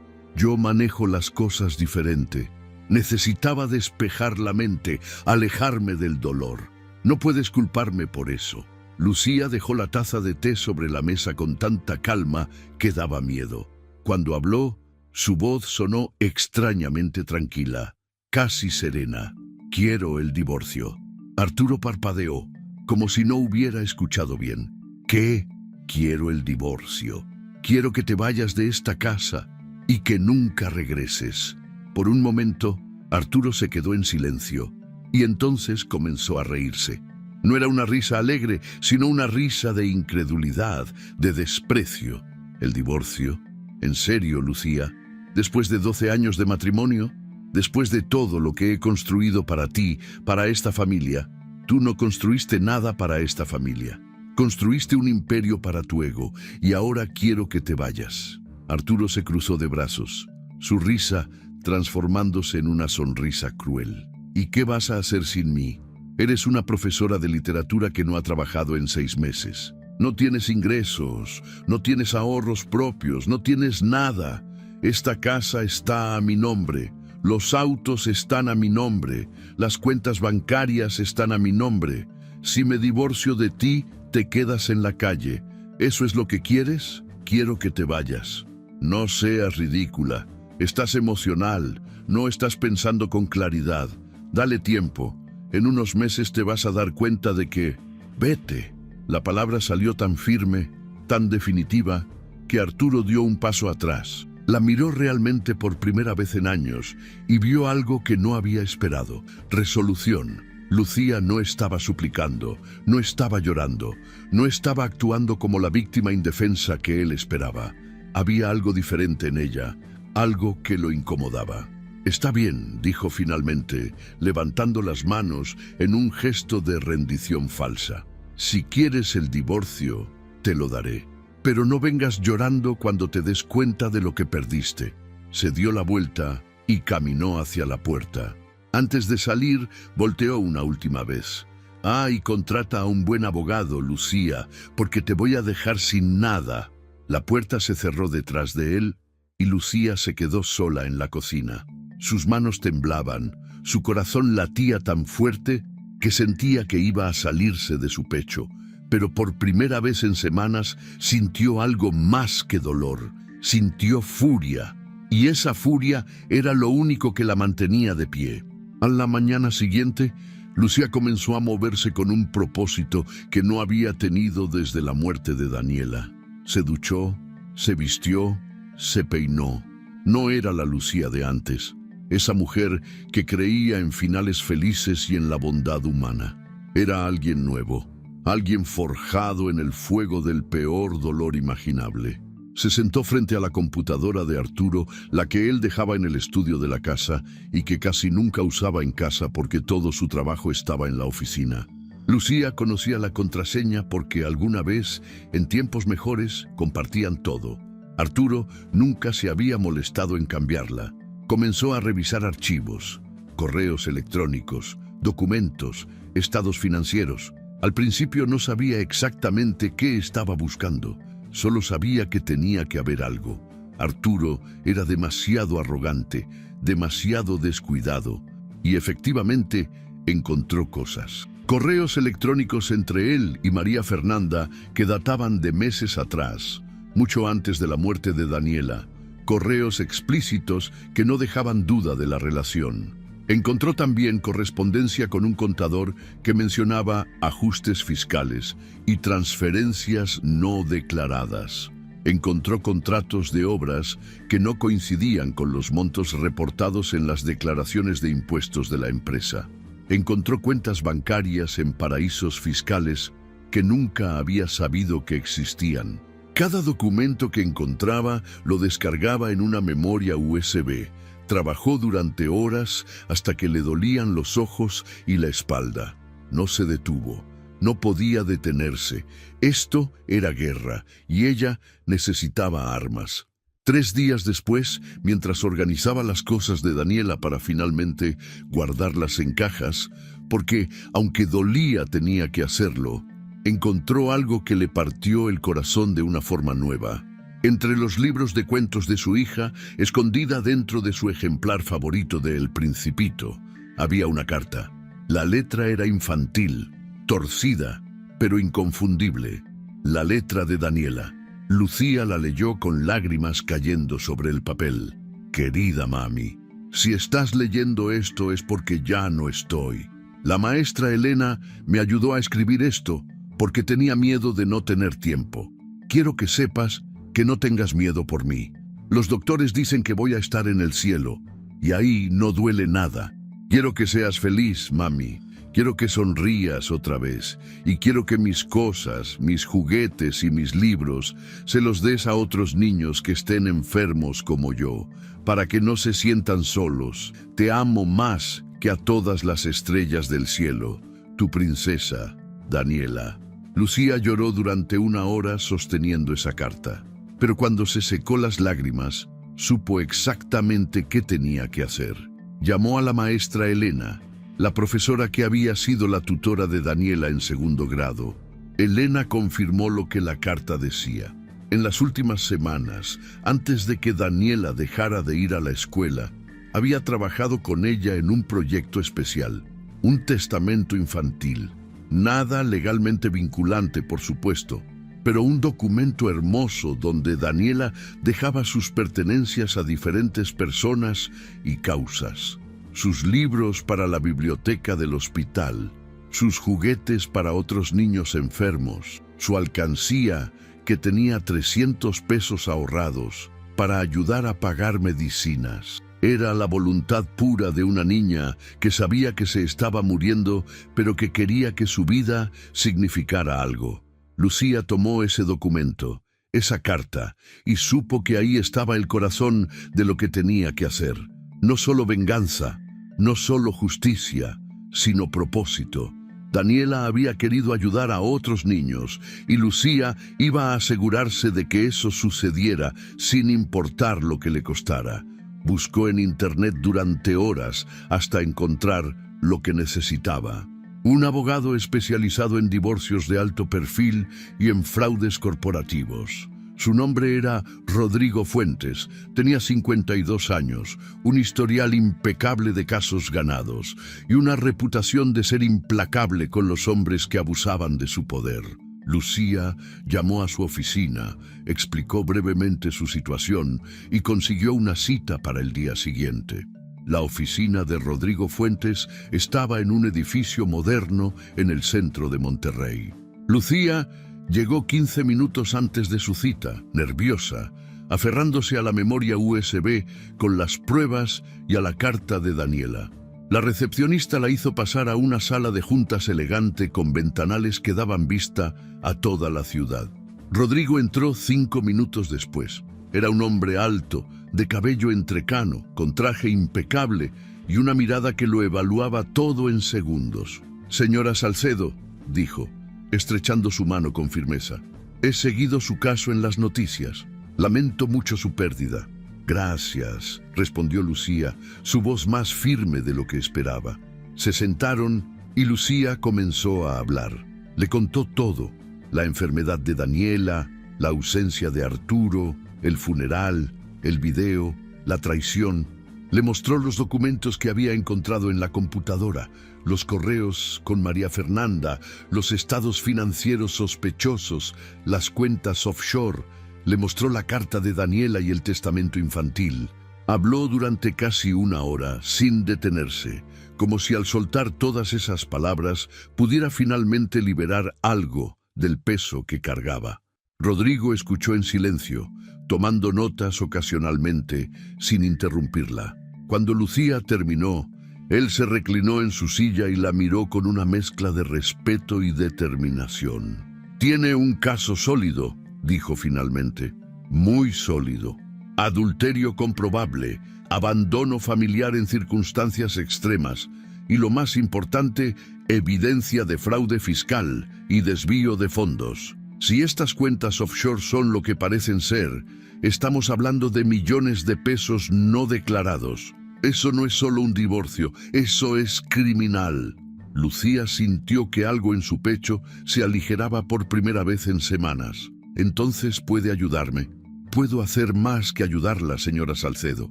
manejo las cosas diferente. Necesitaba despejar la mente, alejarme del dolor. No puedes culparme por eso». Lucía dejó la taza de té sobre la mesa con tanta calma que daba miedo. Cuando habló, su voz sonó extrañamente tranquila, casi serena. «Quiero el divorcio». Arturo parpadeó, como si no hubiera escuchado bien. «¿Qué? Quiero el divorcio. Quiero que te vayas de esta casa y que nunca regreses». Por un momento, Arturo se quedó en silencio y entonces comenzó a reírse. No era una risa alegre, sino una risa de incredulidad, de desprecio. «¿El divorcio? ¿En serio, Lucía? ¿Después de 12 años de matrimonio? Después de todo lo que he construido para ti, para esta familia, tú no construiste nada para esta familia. Construiste un imperio para tu ego y ahora quiero que te vayas». Arturo se cruzó de brazos, su risa transformándose en una sonrisa cruel. «¿Y qué vas a hacer sin mí? Eres una profesora de literatura que no ha trabajado en 6 meses. No tienes ingresos, no tienes ahorros propios, no tienes nada. Esta casa está a mi nombre. Los autos están a mi nombre, las cuentas bancarias están a mi nombre. Si me divorcio de ti, te quedas en la calle. ¿Eso es lo que quieres? Quiero que te vayas. No seas ridícula. Estás emocional, no estás pensando con claridad. Dale tiempo. En unos meses te vas a dar cuenta de que... Vete». La palabra salió tan firme, tan definitiva, que Arturo dio un paso atrás. La miró realmente por primera vez en años y vio algo que no había esperado. Resolución. Lucía no estaba suplicando, no estaba llorando, no estaba actuando como la víctima indefensa que él esperaba. Había algo diferente en ella, algo que lo incomodaba. «Está bien», dijo finalmente, levantando las manos en un gesto de rendición falsa. «Si quieres el divorcio, te lo daré. Pero no vengas llorando cuando te des cuenta de lo que perdiste». Se dio la vuelta y caminó hacia la puerta. Antes de salir, volteó una última vez. Ah, y contrata a un buen abogado, Lucía, porque te voy a dejar sin nada. La puerta se cerró detrás de él y Lucía se quedó sola en la cocina. Sus manos temblaban, su corazón latía tan fuerte que sentía que iba a salirse de su pecho, pero por primera vez en semanas sintió algo más que dolor, sintió furia, y esa furia era lo único que la mantenía de pie. A la mañana siguiente, Lucía comenzó a moverse con un propósito que no había tenido desde la muerte de Daniela. Se duchó, se vistió, se peinó. No era la Lucía de antes, esa mujer que creía en finales felices y en la bondad humana. Era alguien nuevo, alguien forjado en el fuego del peor dolor imaginable. Se sentó frente a la computadora de Arturo, la que él dejaba en el estudio de la casa y que casi nunca usaba en casa porque todo su trabajo estaba en la oficina. Lucía conocía la contraseña porque alguna vez, en tiempos mejores, compartían todo. Arturo nunca se había molestado en cambiarla. Comenzó a revisar archivos, correos electrónicos, documentos, estados financieros. Al principio no sabía exactamente qué estaba buscando. Solo sabía que tenía que haber algo. Arturo era demasiado arrogante, demasiado descuidado, y efectivamente encontró cosas. Correos electrónicos entre él y María Fernanda que databan de meses atrás, mucho antes de la muerte de Daniela. Correos explícitos que no dejaban duda de la relación. Encontró también correspondencia con un contador que mencionaba ajustes fiscales y transferencias no declaradas. Encontró contratos de obras que no coincidían con los montos reportados en las declaraciones de impuestos de la empresa. Encontró cuentas bancarias en paraísos fiscales que nunca había sabido que existían. Cada documento que encontraba lo descargaba en una memoria USB. Trabajó durante horas hasta que le dolían los ojos y la espalda. No se detuvo, no podía detenerse. Esto era guerra y ella necesitaba armas. 3 días después, mientras organizaba las cosas de Daniela para finalmente guardarlas en cajas, porque aunque dolía tenía que hacerlo, encontró algo que le partió el corazón de una forma nueva. Entre los libros de cuentos de su hija, escondida dentro de su ejemplar favorito de El Principito, había una carta. La letra era infantil, torcida, pero inconfundible. La letra de Daniela. Lucía la leyó con lágrimas cayendo sobre el papel. Querida mami, si estás leyendo esto es porque ya no estoy. La maestra Elena me ayudó a escribir esto porque tenía miedo de no tener tiempo. Quiero que sepas que no tengas miedo por mí. Los doctores dicen que voy a estar en el cielo, y ahí no duele nada. Quiero que seas feliz, mami. Quiero que sonrías otra vez, y quiero que mis cosas, mis juguetes y mis libros se los des a otros niños que estén enfermos como yo, para que no se sientan solos. Te amo más que a todas las estrellas del cielo. Tu princesa, Daniela. Lucía lloró durante 1 hora sosteniendo esa carta. Pero cuando se secó las lágrimas, supo exactamente qué tenía que hacer. Llamó a la maestra Elena, la profesora que había sido la tutora de Daniela en 2º grado. Elena confirmó lo que la carta decía. En las últimas semanas, antes de que Daniela dejara de ir a la escuela, había trabajado con ella en un proyecto especial, un testamento infantil. Nada legalmente vinculante, por supuesto, pero un documento hermoso donde Daniela dejaba sus pertenencias a diferentes personas y causas. Sus libros para la biblioteca del hospital, sus juguetes para otros niños enfermos, su alcancía que tenía 300 pesos ahorrados para ayudar a pagar medicinas. Era la voluntad pura de una niña que sabía que se estaba muriendo, pero que quería que su vida significara algo. Lucía tomó ese documento, esa carta, y supo que ahí estaba el corazón de lo que tenía que hacer. No solo venganza, no solo justicia, sino propósito. Daniela había querido ayudar a otros niños, y Lucía iba a asegurarse de que eso sucediera sin importar lo que le costara. Buscó en internet durante horas hasta encontrar lo que necesitaba. un abogado especializado en divorcios de alto perfil y en fraudes corporativos. Su nombre era Rodrigo Fuentes, tenía 52 años, un historial impecable de casos ganados y una reputación de ser implacable con los hombres que abusaban de su poder. Lucía llamó a su oficina, explicó brevemente su situación y consiguió una cita para el día siguiente. La oficina de Rodrigo Fuentes estaba en un edificio moderno en el centro de Monterrey. Lucía llegó 15 minutos antes de su cita, nerviosa, aferrándose a la memoria USB con las pruebas y a la carta de Daniela. La recepcionista la hizo pasar a una sala de juntas elegante con ventanales que daban vista a toda la ciudad. Rodrigo entró 5 minutos después. Era un hombre alto, de cabello entrecano, con traje impecable y una mirada que lo evaluaba todo en segundos. «Señora Salcedo», dijo, estrechando su mano con firmeza, «he seguido su caso en las noticias. Lamento mucho su pérdida». «Gracias», respondió Lucía, su voz más firme de lo que esperaba. Se sentaron y Lucía comenzó a hablar. Le contó todo: la enfermedad de Daniela, la ausencia de Arturo, el funeral, el video, la traición. Le mostró los documentos que había encontrado en la computadora, los correos con María Fernanda, los estados financieros sospechosos, las cuentas offshore. Le mostró la carta de Daniela y el testamento infantil. Habló durante casi 1 hora, sin detenerse, como si al soltar todas esas palabras pudiera finalmente liberar algo del peso que cargaba. Rodrigo escuchó en silencio, tomando notas ocasionalmente, sin interrumpirla. Cuando Lucía terminó, él se reclinó en su silla y la miró con una mezcla de respeto y determinación. «Tiene un caso sólido», dijo finalmente, «muy sólido. Adulterio comprobable, abandono familiar en circunstancias extremas y, lo más importante, evidencia de fraude fiscal y desvío de fondos. Si estas cuentas offshore son lo que parecen ser, estamos hablando de millones de pesos no declarados. Eso no es solo un divorcio, eso es criminal». Lucía sintió que algo en su pecho se aligeraba por primera vez en semanas. «Entonces puede ayudarme. Puedo hacer más que ayudarla, señora Salcedo.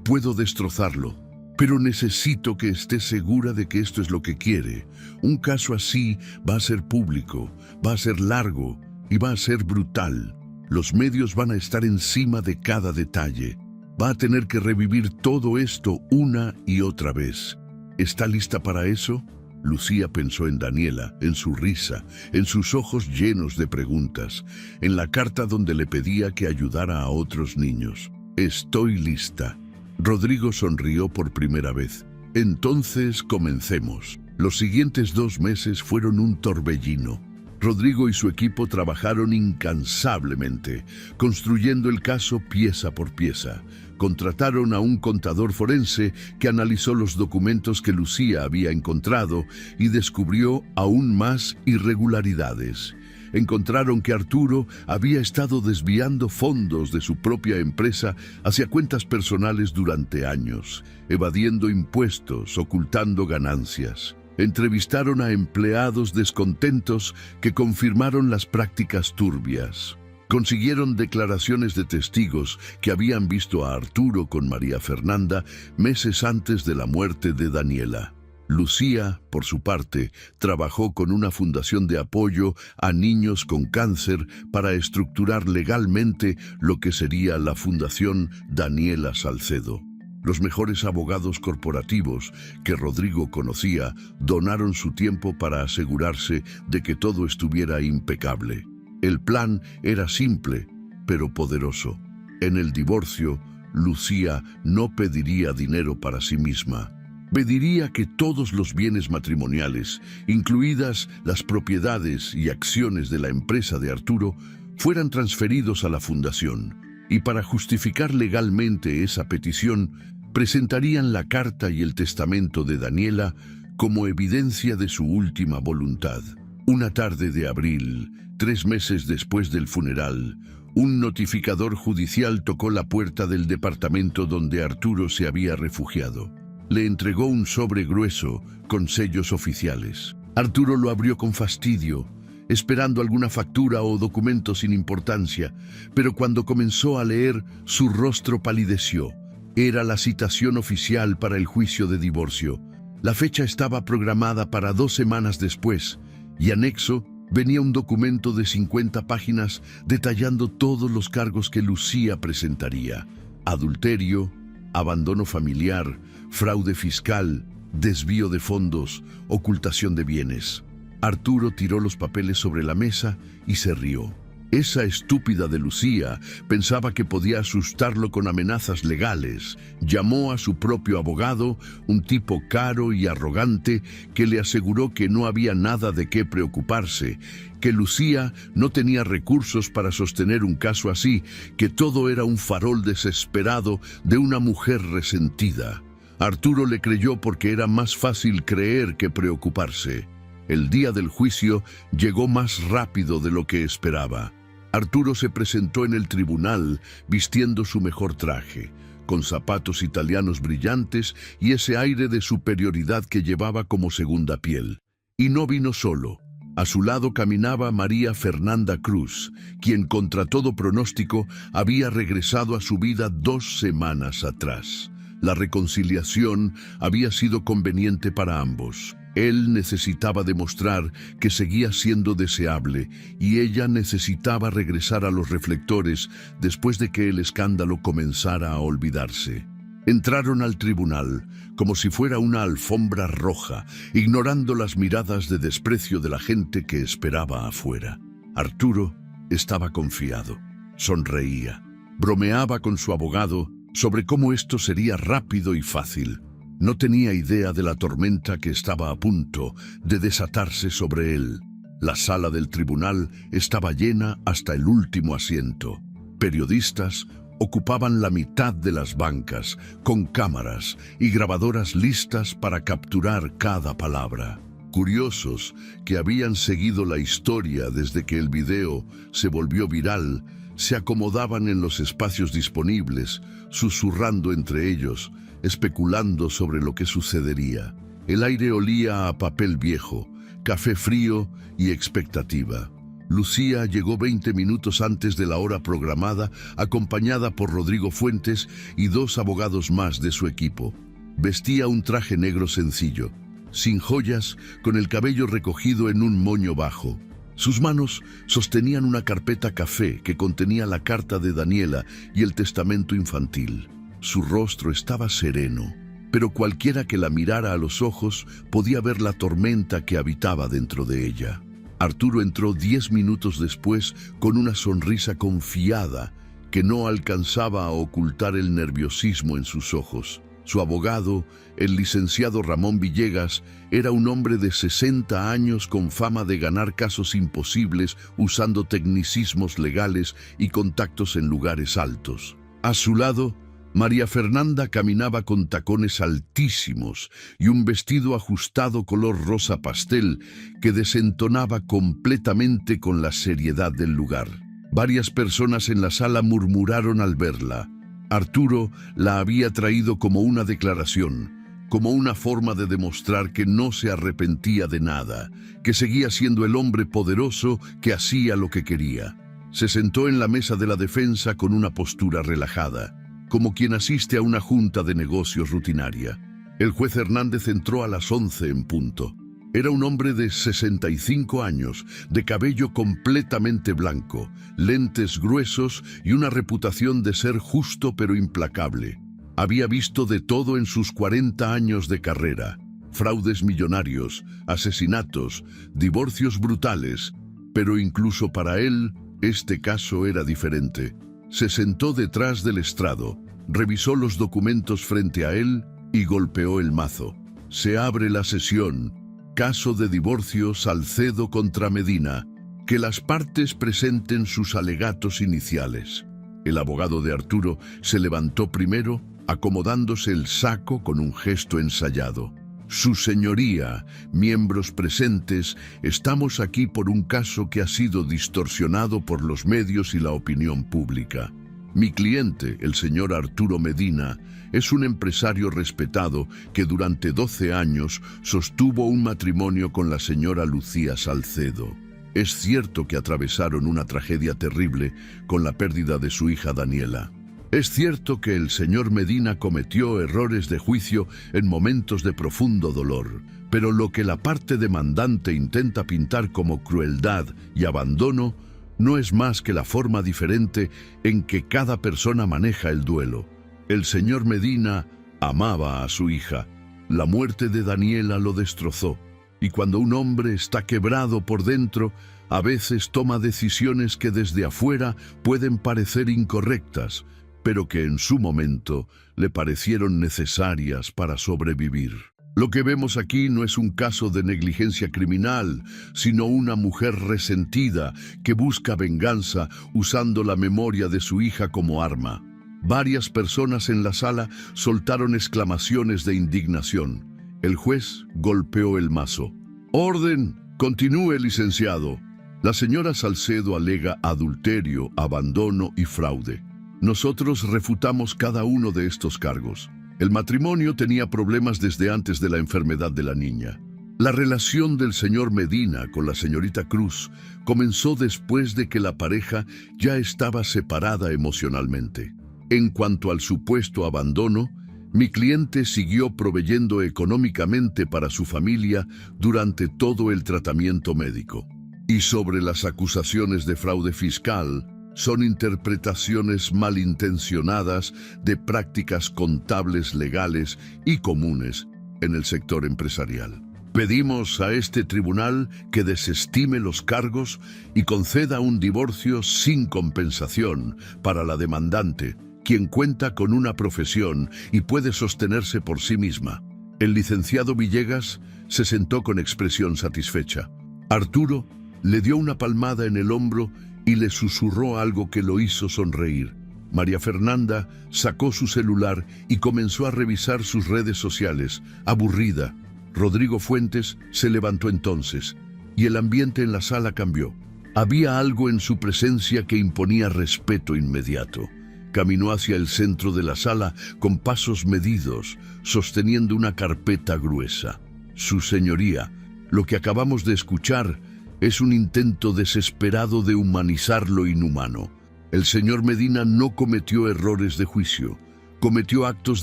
Puedo destrozarlo. Pero necesito que esté segura de que esto es lo que quiere. Un caso así va a ser público, va a ser largo y va a ser brutal. Los medios van a estar encima de cada detalle. Va a tener que revivir todo esto una y otra vez. ¿Está lista para eso?». Lucía pensó en Daniela, en su risa, en sus ojos llenos de preguntas, en la carta donde le pedía que ayudara a otros niños. «Estoy lista». Rodrigo sonrió por primera vez. «Entonces comencemos». Los siguientes 2 meses fueron un torbellino. Rodrigo y su equipo trabajaron incansablemente, construyendo el caso pieza por pieza. Contrataron a un contador forense que analizó los documentos que Lucía había encontrado y descubrió aún más irregularidades. Encontraron que Arturo había estado desviando fondos de su propia empresa hacia cuentas personales durante años, evadiendo impuestos, ocultando ganancias. Entrevistaron a empleados descontentos que confirmaron las prácticas turbias. Consiguieron declaraciones de testigos que habían visto a Arturo con María Fernanda meses antes de la muerte de Daniela. Lucía, por su parte, trabajó con una fundación de apoyo a niños con cáncer para estructurar legalmente lo que sería la Fundación Daniela Salcedo. Los mejores abogados corporativos que Rodrigo conocía donaron su tiempo para asegurarse de que todo estuviera impecable. El plan era simple, pero poderoso. En el divorcio, Lucía no pediría dinero para sí misma. Pediría que todos los bienes matrimoniales, incluidas las propiedades y acciones de la empresa de Arturo, fueran transferidos a la fundación. Y para justificar legalmente esa petición, presentarían la carta y el testamento de Daniela como evidencia de su última voluntad. Una tarde de abril, 3 meses después del funeral, un notificador judicial tocó la puerta del departamento donde Arturo se había refugiado. Le entregó un sobre grueso con sellos oficiales. Arturo lo abrió con fastidio, esperando alguna factura o documento sin importancia, pero cuando comenzó a leer, su rostro palideció. Era la citación oficial para el juicio de divorcio. La fecha estaba programada para 2 semanas después, y anexo venía un documento de 50 páginas detallando todos los cargos que Lucía presentaría: adulterio, abandono familiar, fraude fiscal, desvío de fondos, ocultación de bienes. Arturo tiró los papeles sobre la mesa y se rió. Esa estúpida de Lucía pensaba que podía asustarlo con amenazas legales. Llamó a su propio abogado, un tipo caro y arrogante, que le aseguró que no había nada de qué preocuparse, que Lucía no tenía recursos para sostener un caso así, que todo era un farol desesperado de una mujer resentida. Arturo le creyó porque era más fácil creer que preocuparse. El día del juicio llegó más rápido de lo que esperaba. Arturo se presentó en el tribunal vistiendo su mejor traje, con zapatos italianos brillantes y ese aire de superioridad que llevaba como segunda piel. Y no vino solo. A su lado caminaba María Fernanda Cruz, quien contra todo pronóstico había regresado a su vida 2 semanas atrás. La reconciliación había sido conveniente para ambos. Él necesitaba demostrar que seguía siendo deseable y ella necesitaba regresar a los reflectores después de que el escándalo comenzara a olvidarse. Entraron al tribunal como si fuera una alfombra roja, ignorando las miradas de desprecio de la gente que esperaba afuera. Arturo estaba confiado, sonreía, bromeaba con su abogado sobre cómo esto sería rápido y fácil. No tenía idea de la tormenta que estaba a punto de desatarse sobre él. La sala del tribunal estaba llena hasta el último asiento. Periodistas ocupaban la mitad de las bancas, con cámaras y grabadoras listas para capturar cada palabra. Curiosos que habían seguido la historia desde que el video se volvió viral, se acomodaban en los espacios disponibles, susurrando entre ellos, especulando sobre lo que sucedería. El aire olía a papel viejo, café frío y expectativa. Lucía llegó 20 minutos antes de la hora programada, acompañada por Rodrigo Fuentes y 2 abogados más de su equipo. Vestía un traje negro sencillo, sin joyas, con el cabello recogido en un moño bajo. Sus manos sostenían una carpeta café que contenía la carta de Daniela y el testamento infantil. Su rostro estaba sereno, pero cualquiera que la mirara a los ojos podía ver la tormenta que habitaba dentro de ella. Arturo entró 10 minutos después con una sonrisa confiada que no alcanzaba a ocultar el nerviosismo en sus ojos. Su abogado, el licenciado Ramón Villegas, era un hombre de 60 años con fama de ganar casos imposibles usando tecnicismos legales y contactos en lugares altos. A su lado, María Fernanda caminaba con tacones altísimos y un vestido ajustado color rosa pastel que desentonaba completamente con la seriedad del lugar. Varias personas en la sala murmuraron al verla. Arturo la había traído como una declaración, como una forma de demostrar que no se arrepentía de nada, que seguía siendo el hombre poderoso que hacía lo que quería. Se sentó en la mesa de la defensa con una postura relajada, como quien asiste a una junta de negocios rutinaria. El juez Hernández entró a las 11 en punto. Era un hombre de 65 años, de cabello completamente blanco, lentes gruesos y una reputación de ser justo pero implacable. Había visto de todo en sus 40 años de carrera: fraudes millonarios, asesinatos, divorcios brutales, pero incluso para él, este caso era diferente. Se sentó detrás del estrado, revisó los documentos frente a él y golpeó el mazo. Se abre la sesión. Caso de divorcio Salcedo contra Medina. Que las partes presenten sus alegatos iniciales. El abogado de Arturo se levantó primero, acomodándose el saco con un gesto ensayado. Su señoría, miembros presentes, estamos aquí por un caso que ha sido distorsionado por los medios y la opinión pública. Mi cliente, el señor Arturo Medina, es un empresario respetado que durante 12 años sostuvo un matrimonio con la señora Lucía Salcedo. Es cierto que atravesaron una tragedia terrible con la pérdida de su hija Daniela. Es cierto que el señor Medina cometió errores de juicio en momentos de profundo dolor, pero lo que la parte demandante intenta pintar como crueldad y abandono no es más que la forma diferente en que cada persona maneja el duelo. El señor Medina amaba a su hija. La muerte de Daniela lo destrozó. Y cuando un hombre está quebrado por dentro, a veces toma decisiones que desde afuera pueden parecer incorrectas, pero que en su momento le parecieron necesarias para sobrevivir. Lo que vemos aquí no es un caso de negligencia criminal, sino una mujer resentida que busca venganza usando la memoria de su hija como arma. Varias personas en la sala soltaron exclamaciones de indignación. El juez golpeó el mazo. «¡Orden! Continúe, licenciado». La señora Salcedo alega adulterio, abandono y fraude. Nosotros refutamos cada uno de estos cargos. El matrimonio tenía problemas desde antes de la enfermedad de la niña. La relación del señor Medina con la señorita Cruz comenzó después de que la pareja ya estaba separada emocionalmente. En cuanto al supuesto abandono, mi cliente siguió proveyendo económicamente para su familia durante todo el tratamiento médico. Y sobre las acusaciones de fraude fiscal, son interpretaciones malintencionadas de prácticas contables legales y comunes en el sector empresarial. Pedimos a este tribunal que desestime los cargos y conceda un divorcio sin compensación para la demandante, quien cuenta con una profesión y puede sostenerse por sí misma. El licenciado Villegas se sentó con expresión satisfecha. Arturo le dio una palmada en el hombro y le susurró algo que lo hizo sonreír. María Fernanda sacó su celular y comenzó a revisar sus redes sociales, aburrida. Rodrigo Fuentes se levantó entonces, y el ambiente en la sala cambió. Había algo en su presencia que imponía respeto inmediato. Caminó hacia el centro de la sala con pasos medidos, sosteniendo una carpeta gruesa. Su señoría, lo que acabamos de escuchar es un intento desesperado de humanizar lo inhumano. El señor Medina no cometió errores de juicio. Cometió actos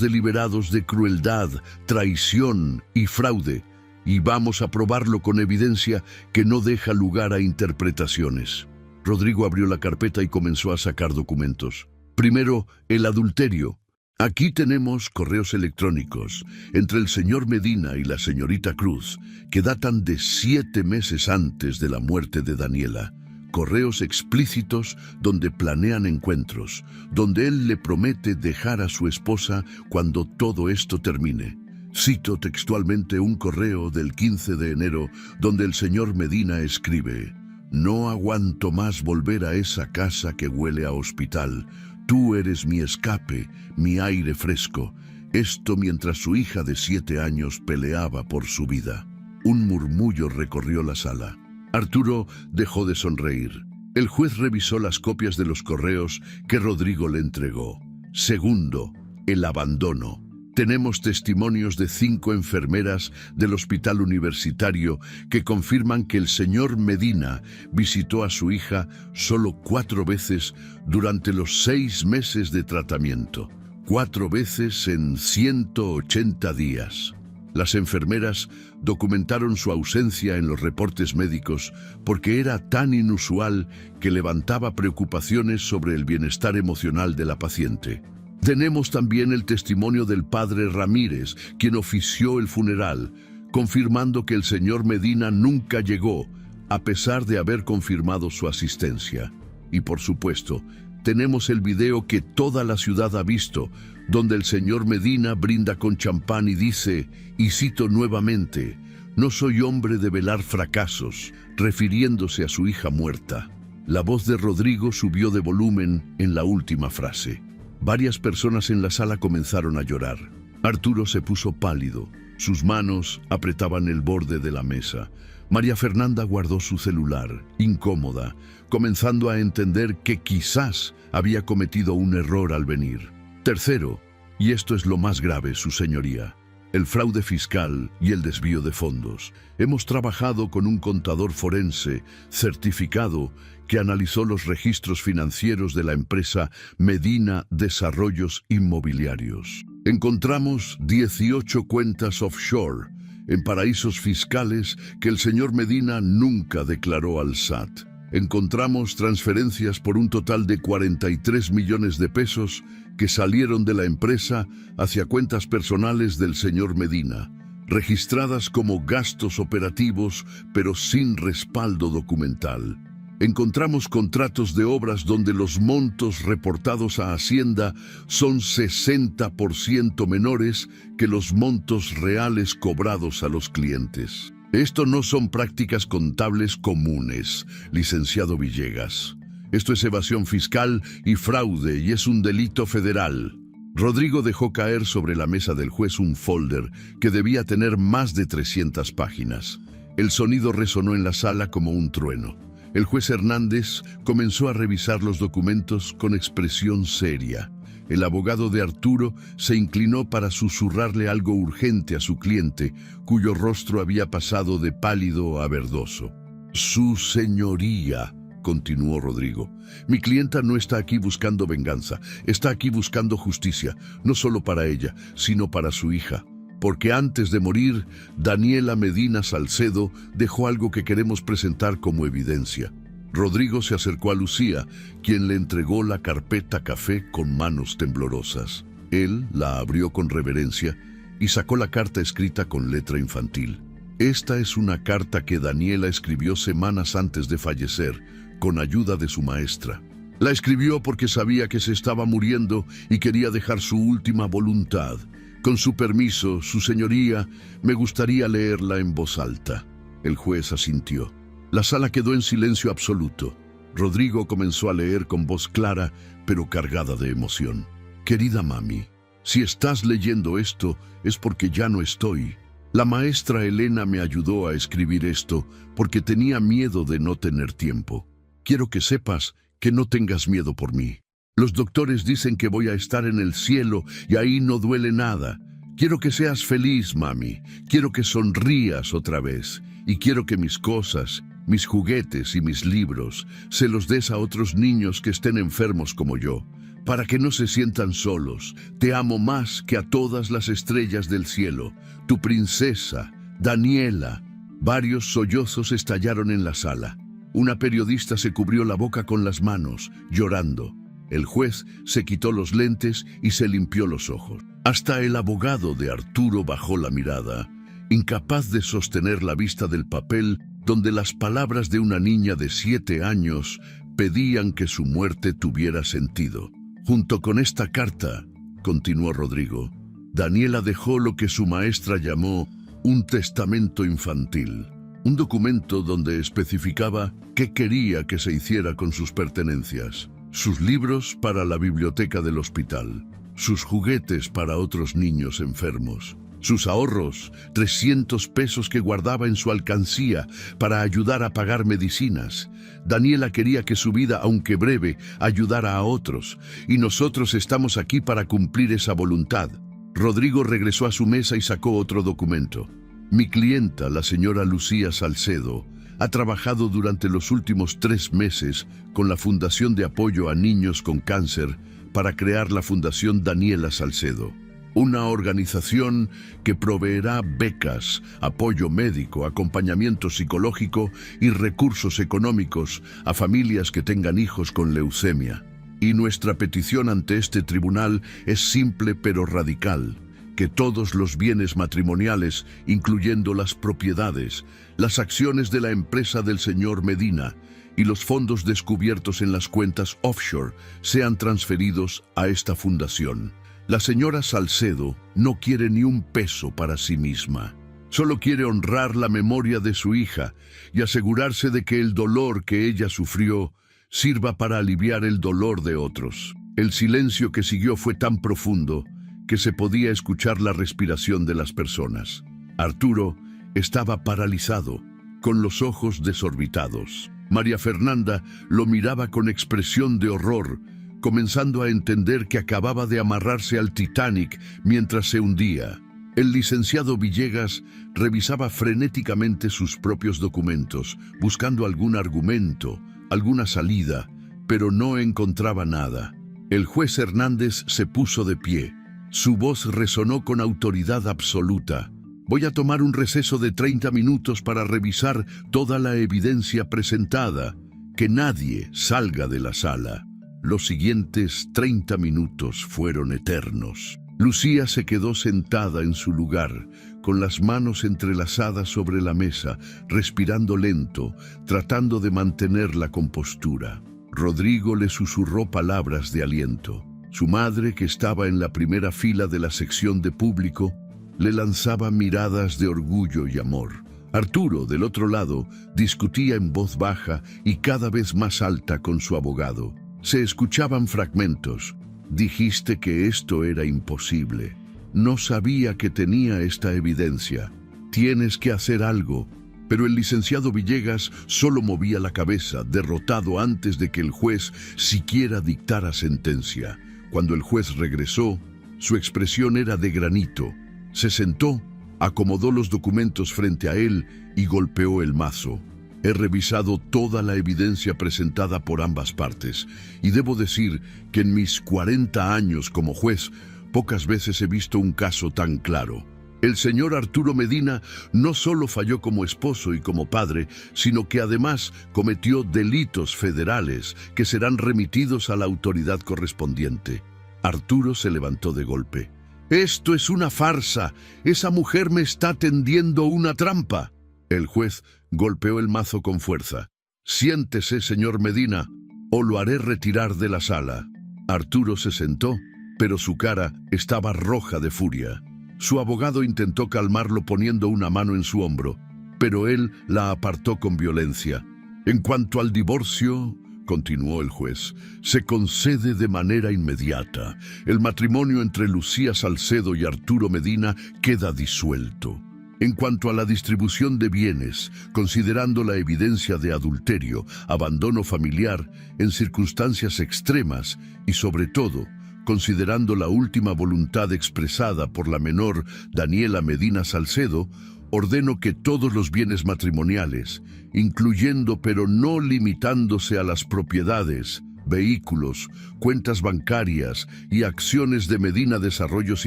deliberados de crueldad, traición y fraude, y vamos a probarlo con evidencia que no deja lugar a interpretaciones. Rodrigo abrió la carpeta y comenzó a sacar documentos. Primero, el adulterio. Aquí tenemos correos electrónicos entre el señor Medina y la señorita Cruz, que datan de 7 meses antes de la muerte de Daniela. Correos explícitos donde planean encuentros, donde él le promete dejar a su esposa cuando todo esto termine. Cito textualmente un correo del 15 de enero donde el señor Medina escribe: «No aguanto más volver a esa casa que huele a hospital. Tú eres mi escape, mi aire fresco». Esto mientras su hija de 7 años peleaba por su vida. Un murmullo recorrió la sala. Arturo dejó de sonreír. El juez revisó las copias de los correos que Rodrigo le entregó. Segundo, el abandono. Tenemos testimonios de 5 enfermeras del hospital universitario que confirman que el señor Medina visitó a su hija solo 4 veces durante los 6 meses de tratamiento. 4 veces en 180 días. Las enfermeras documentaron su ausencia en los reportes médicos porque era tan inusual que levantaba preocupaciones sobre el bienestar emocional de la paciente. Tenemos también el testimonio del padre Ramírez, quien ofició el funeral, confirmando que el señor Medina nunca llegó, a pesar de haber confirmado su asistencia. Y por supuesto, tenemos el video que toda la ciudad ha visto, donde el señor Medina brinda con champán y dice, y cito nuevamente: «No soy hombre de velar fracasos», refiriéndose a su hija muerta. La voz de Rodrigo subió de volumen en la última frase. Varias personas en la sala comenzaron a llorar. Arturo se puso pálido. Sus manos apretaban el borde de la mesa. María Fernanda guardó su celular, incómoda, comenzando a entender que quizás había cometido un error al venir. Tercero, y esto es lo más grave, su señoría, el fraude fiscal y el desvío de fondos. Hemos trabajado con un contador forense certificado que analizó los registros financieros de la empresa Medina Desarrollos Inmobiliarios. Encontramos 18 cuentas offshore en paraísos fiscales que el señor Medina nunca declaró al SAT. Encontramos transferencias por un total de 43 millones de pesos que salieron de la empresa hacia cuentas personales del señor Medina, registradas como gastos operativos pero sin respaldo documental. Encontramos contratos de obras donde los montos reportados a Hacienda son 60% menores que los montos reales cobrados a los clientes. Esto no son prácticas contables comunes, licenciado Villegas. Esto es evasión fiscal y fraude y es un delito federal. Rodrigo dejó caer sobre la mesa del juez un folder que debía tener más de 300 páginas. El sonido resonó en la sala como un trueno. El juez Hernández comenzó a revisar los documentos con expresión seria. El abogado de Arturo se inclinó para susurrarle algo urgente a su cliente, cuyo rostro había pasado de pálido a verdoso. «Su señoría», continuó Rodrigo, «mi clienta no está aquí buscando venganza, está aquí buscando justicia, no solo para ella, sino para su hija. Porque antes de morir, Daniela Medina Salcedo dejó algo que queremos presentar como evidencia». Rodrigo se acercó a Lucía, quien le entregó la carpeta café con manos temblorosas. Él la abrió con reverencia y sacó la carta escrita con letra infantil. Esta es una carta que Daniela escribió semanas antes de fallecer, con ayuda de su maestra. La escribió porque sabía que se estaba muriendo y quería dejar su última voluntad. Con su permiso, su señoría, me gustaría leerla en voz alta. El juez asintió. La sala quedó en silencio absoluto. Rodrigo comenzó a leer con voz clara, pero cargada de emoción. «Querida mami, si estás leyendo esto, es porque ya no estoy. La maestra Elena me ayudó a escribir esto porque tenía miedo de no tener tiempo. Quiero que sepas que no tengas miedo por mí. Los doctores dicen que voy a estar en el cielo y ahí no duele nada. Quiero que seas feliz, mami. Quiero que sonrías otra vez. Y quiero que mis cosas, mis juguetes y mis libros se los des a otros niños que estén enfermos como yo, para que no se sientan solos. Te amo más que a todas las estrellas del cielo. Tu princesa, Daniela». Varios sollozos estallaron en la sala. Una periodista se cubrió la boca con las manos, llorando. El juez se quitó los lentes y se limpió los ojos. Hasta el abogado de Arturo bajó la mirada, incapaz de sostener la vista del papel donde las palabras de una niña de 7 años pedían que su muerte tuviera sentido. «Junto con esta carta», continuó Rodrigo, «Daniela dejó lo que su maestra llamó un testamento infantil, un documento donde especificaba qué quería que se hiciera con sus pertenencias. Sus libros para la biblioteca del hospital, sus juguetes para otros niños enfermos, sus ahorros, 300 pesos que guardaba en su alcancía para ayudar a pagar medicinas. Daniela quería que su vida, aunque breve, ayudara a otros, y nosotros estamos aquí para cumplir esa voluntad». Rodrigo regresó a su mesa y sacó otro documento. «Mi clienta, la señora Lucía Salcedo, ha trabajado durante los últimos 3 meses con la Fundación de Apoyo a Niños con Cáncer para crear la Fundación Daniela Salcedo, una organización que proveerá becas, apoyo médico, acompañamiento psicológico y recursos económicos a familias que tengan hijos con leucemia. Y nuestra petición ante este tribunal es simple pero radical: que todos los bienes matrimoniales, incluyendo las propiedades, las acciones de la empresa del señor Medina y los fondos descubiertos en las cuentas offshore sean transferidos a esta fundación. La señora Salcedo no quiere ni un peso para sí misma. Solo quiere honrar la memoria de su hija y asegurarse de que el dolor que ella sufrió sirva para aliviar el dolor de otros». El silencio que siguió fue tan profundo que se podía escuchar la respiración de las personas. Arturo estaba paralizado, con los ojos desorbitados. María Fernanda lo miraba con expresión de horror, comenzando a entender que acababa de amarrarse al Titanic mientras se hundía. El licenciado Villegas revisaba frenéticamente sus propios documentos, buscando algún argumento, alguna salida, pero no encontraba nada. El juez Hernández se puso de pie. Su voz resonó con autoridad absoluta. Voy a tomar un receso de 30 minutos para revisar toda la evidencia presentada. Que nadie salga de la sala. Los siguientes 30 minutos fueron eternos. Lucía se quedó sentada en su lugar, con las manos entrelazadas sobre la mesa, respirando lento, tratando de mantener la compostura. Rodrigo le susurró palabras de aliento. Su madre, que estaba en la primera fila de la sección de público, le lanzaba miradas de orgullo y amor. Arturo, del otro lado, discutía en voz baja y cada vez más alta con su abogado. Se escuchaban fragmentos. Dijiste que esto era imposible. No sabía que tenía esta evidencia. Tienes que hacer algo. Pero el licenciado Villegas solo movía la cabeza, derrotado antes de que el juez siquiera dictara sentencia. Cuando el juez regresó, su expresión era de granito. Se sentó, acomodó los documentos frente a él y golpeó el mazo. He revisado toda la evidencia presentada por ambas partes y debo decir que en mis 40 años como juez pocas veces he visto un caso tan claro. El señor Arturo Medina no solo falló como esposo y como padre, sino que además cometió delitos federales que serán remitidos a la autoridad correspondiente. Arturo se levantó de golpe. Esto es una farsa. Esa mujer me está tendiendo una trampa. El juez golpeó el mazo con fuerza. Siéntese, señor Medina, o lo haré retirar de la sala. Arturo se sentó, pero su cara estaba roja de furia. Su abogado intentó calmarlo poniendo una mano en su hombro, pero él la apartó con violencia. En cuanto al divorcio, continuó el juez, se concede de manera inmediata. El matrimonio entre Lucía Salcedo y Arturo Medina queda disuelto. En cuanto a la distribución de bienes, considerando la evidencia de adulterio, abandono familiar en circunstancias extremas y sobre todo, considerando la última voluntad expresada por la menor Daniela Medina Salcedo, ordeno que todos los bienes matrimoniales, incluyendo pero no limitándose a las propiedades, vehículos, cuentas bancarias y acciones de Medina Desarrollos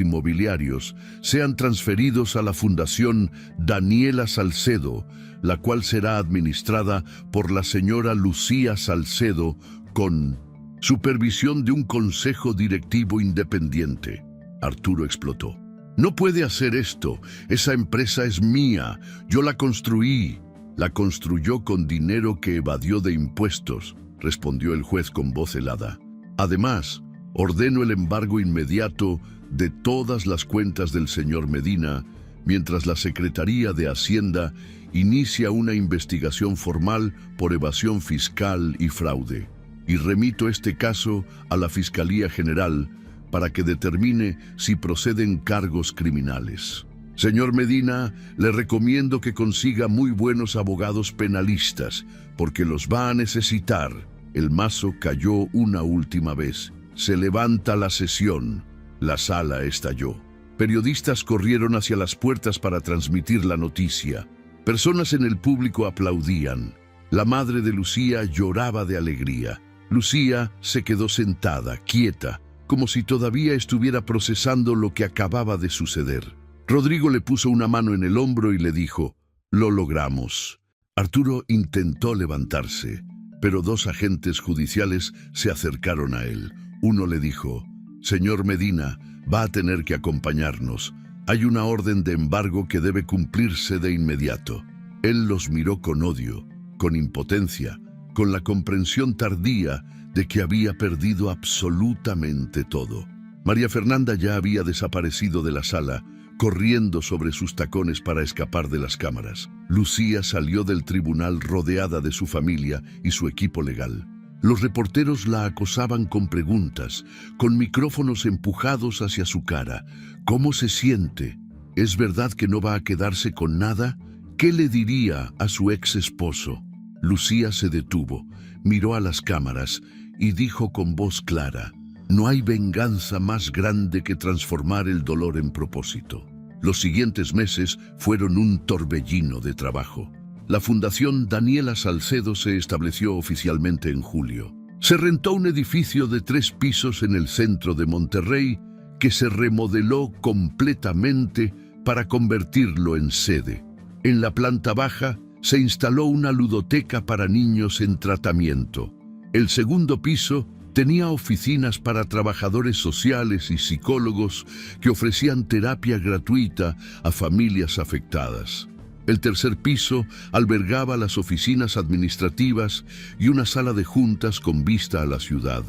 Inmobiliarios, sean transferidos a la Fundación Daniela Salcedo, la cual será administrada por la señora Lucía Salcedo con supervisión de un consejo directivo independiente. Arturo explotó. No puede hacer esto. Esa empresa es mía. Yo la construí. La construyó con dinero que evadió de impuestos, respondió el juez con voz helada. Además, ordeno el embargo inmediato de todas las cuentas del señor Medina, mientras la Secretaría de Hacienda inicia una investigación formal por evasión fiscal y fraude. Y remito este caso a la Fiscalía General para que determine si proceden cargos criminales. Señor Medina, le recomiendo que consiga muy buenos abogados penalistas, porque los va a necesitar. El mazo cayó una última vez. Se levanta la sesión. La sala estalló. Periodistas corrieron hacia las puertas para transmitir la noticia. Personas en el público aplaudían. La madre de Lucía lloraba de alegría. Lucía se quedó sentada, quieta, como si todavía estuviera procesando lo que acababa de suceder. Rodrigo le puso una mano en el hombro y le dijo, «Lo logramos». Arturo intentó levantarse, pero dos agentes judiciales se acercaron a él. Uno le dijo, «Señor Medina, va a tener que acompañarnos. Hay una orden de embargo que debe cumplirse de inmediato». Él los miró con odio, con impotencia, con la comprensión tardía de que había perdido absolutamente todo. María Fernanda ya había desaparecido de la sala, corriendo sobre sus tacones para escapar de las cámaras. Lucía salió del tribunal rodeada de su familia y su equipo legal. Los reporteros la acosaban con preguntas, con micrófonos empujados hacia su cara. ¿Cómo se siente? ¿Es verdad que no va a quedarse con nada? ¿Qué le diría a su ex esposo? Lucía se detuvo, miró a las cámaras y dijo con voz clara: no hay venganza más grande que transformar el dolor en propósito. Los siguientes meses fueron un torbellino de trabajo. La Fundación Daniela Salcedo se estableció oficialmente en julio. Se rentó un edificio de 3 pisos en el centro de Monterrey que se remodeló completamente para convertirlo en sede. En la planta baja se instaló una ludoteca para niños en tratamiento. El segundo piso tenía oficinas para trabajadores sociales y psicólogos que ofrecían terapia gratuita a familias afectadas. El tercer piso albergaba las oficinas administrativas y una sala de juntas con vista a la ciudad.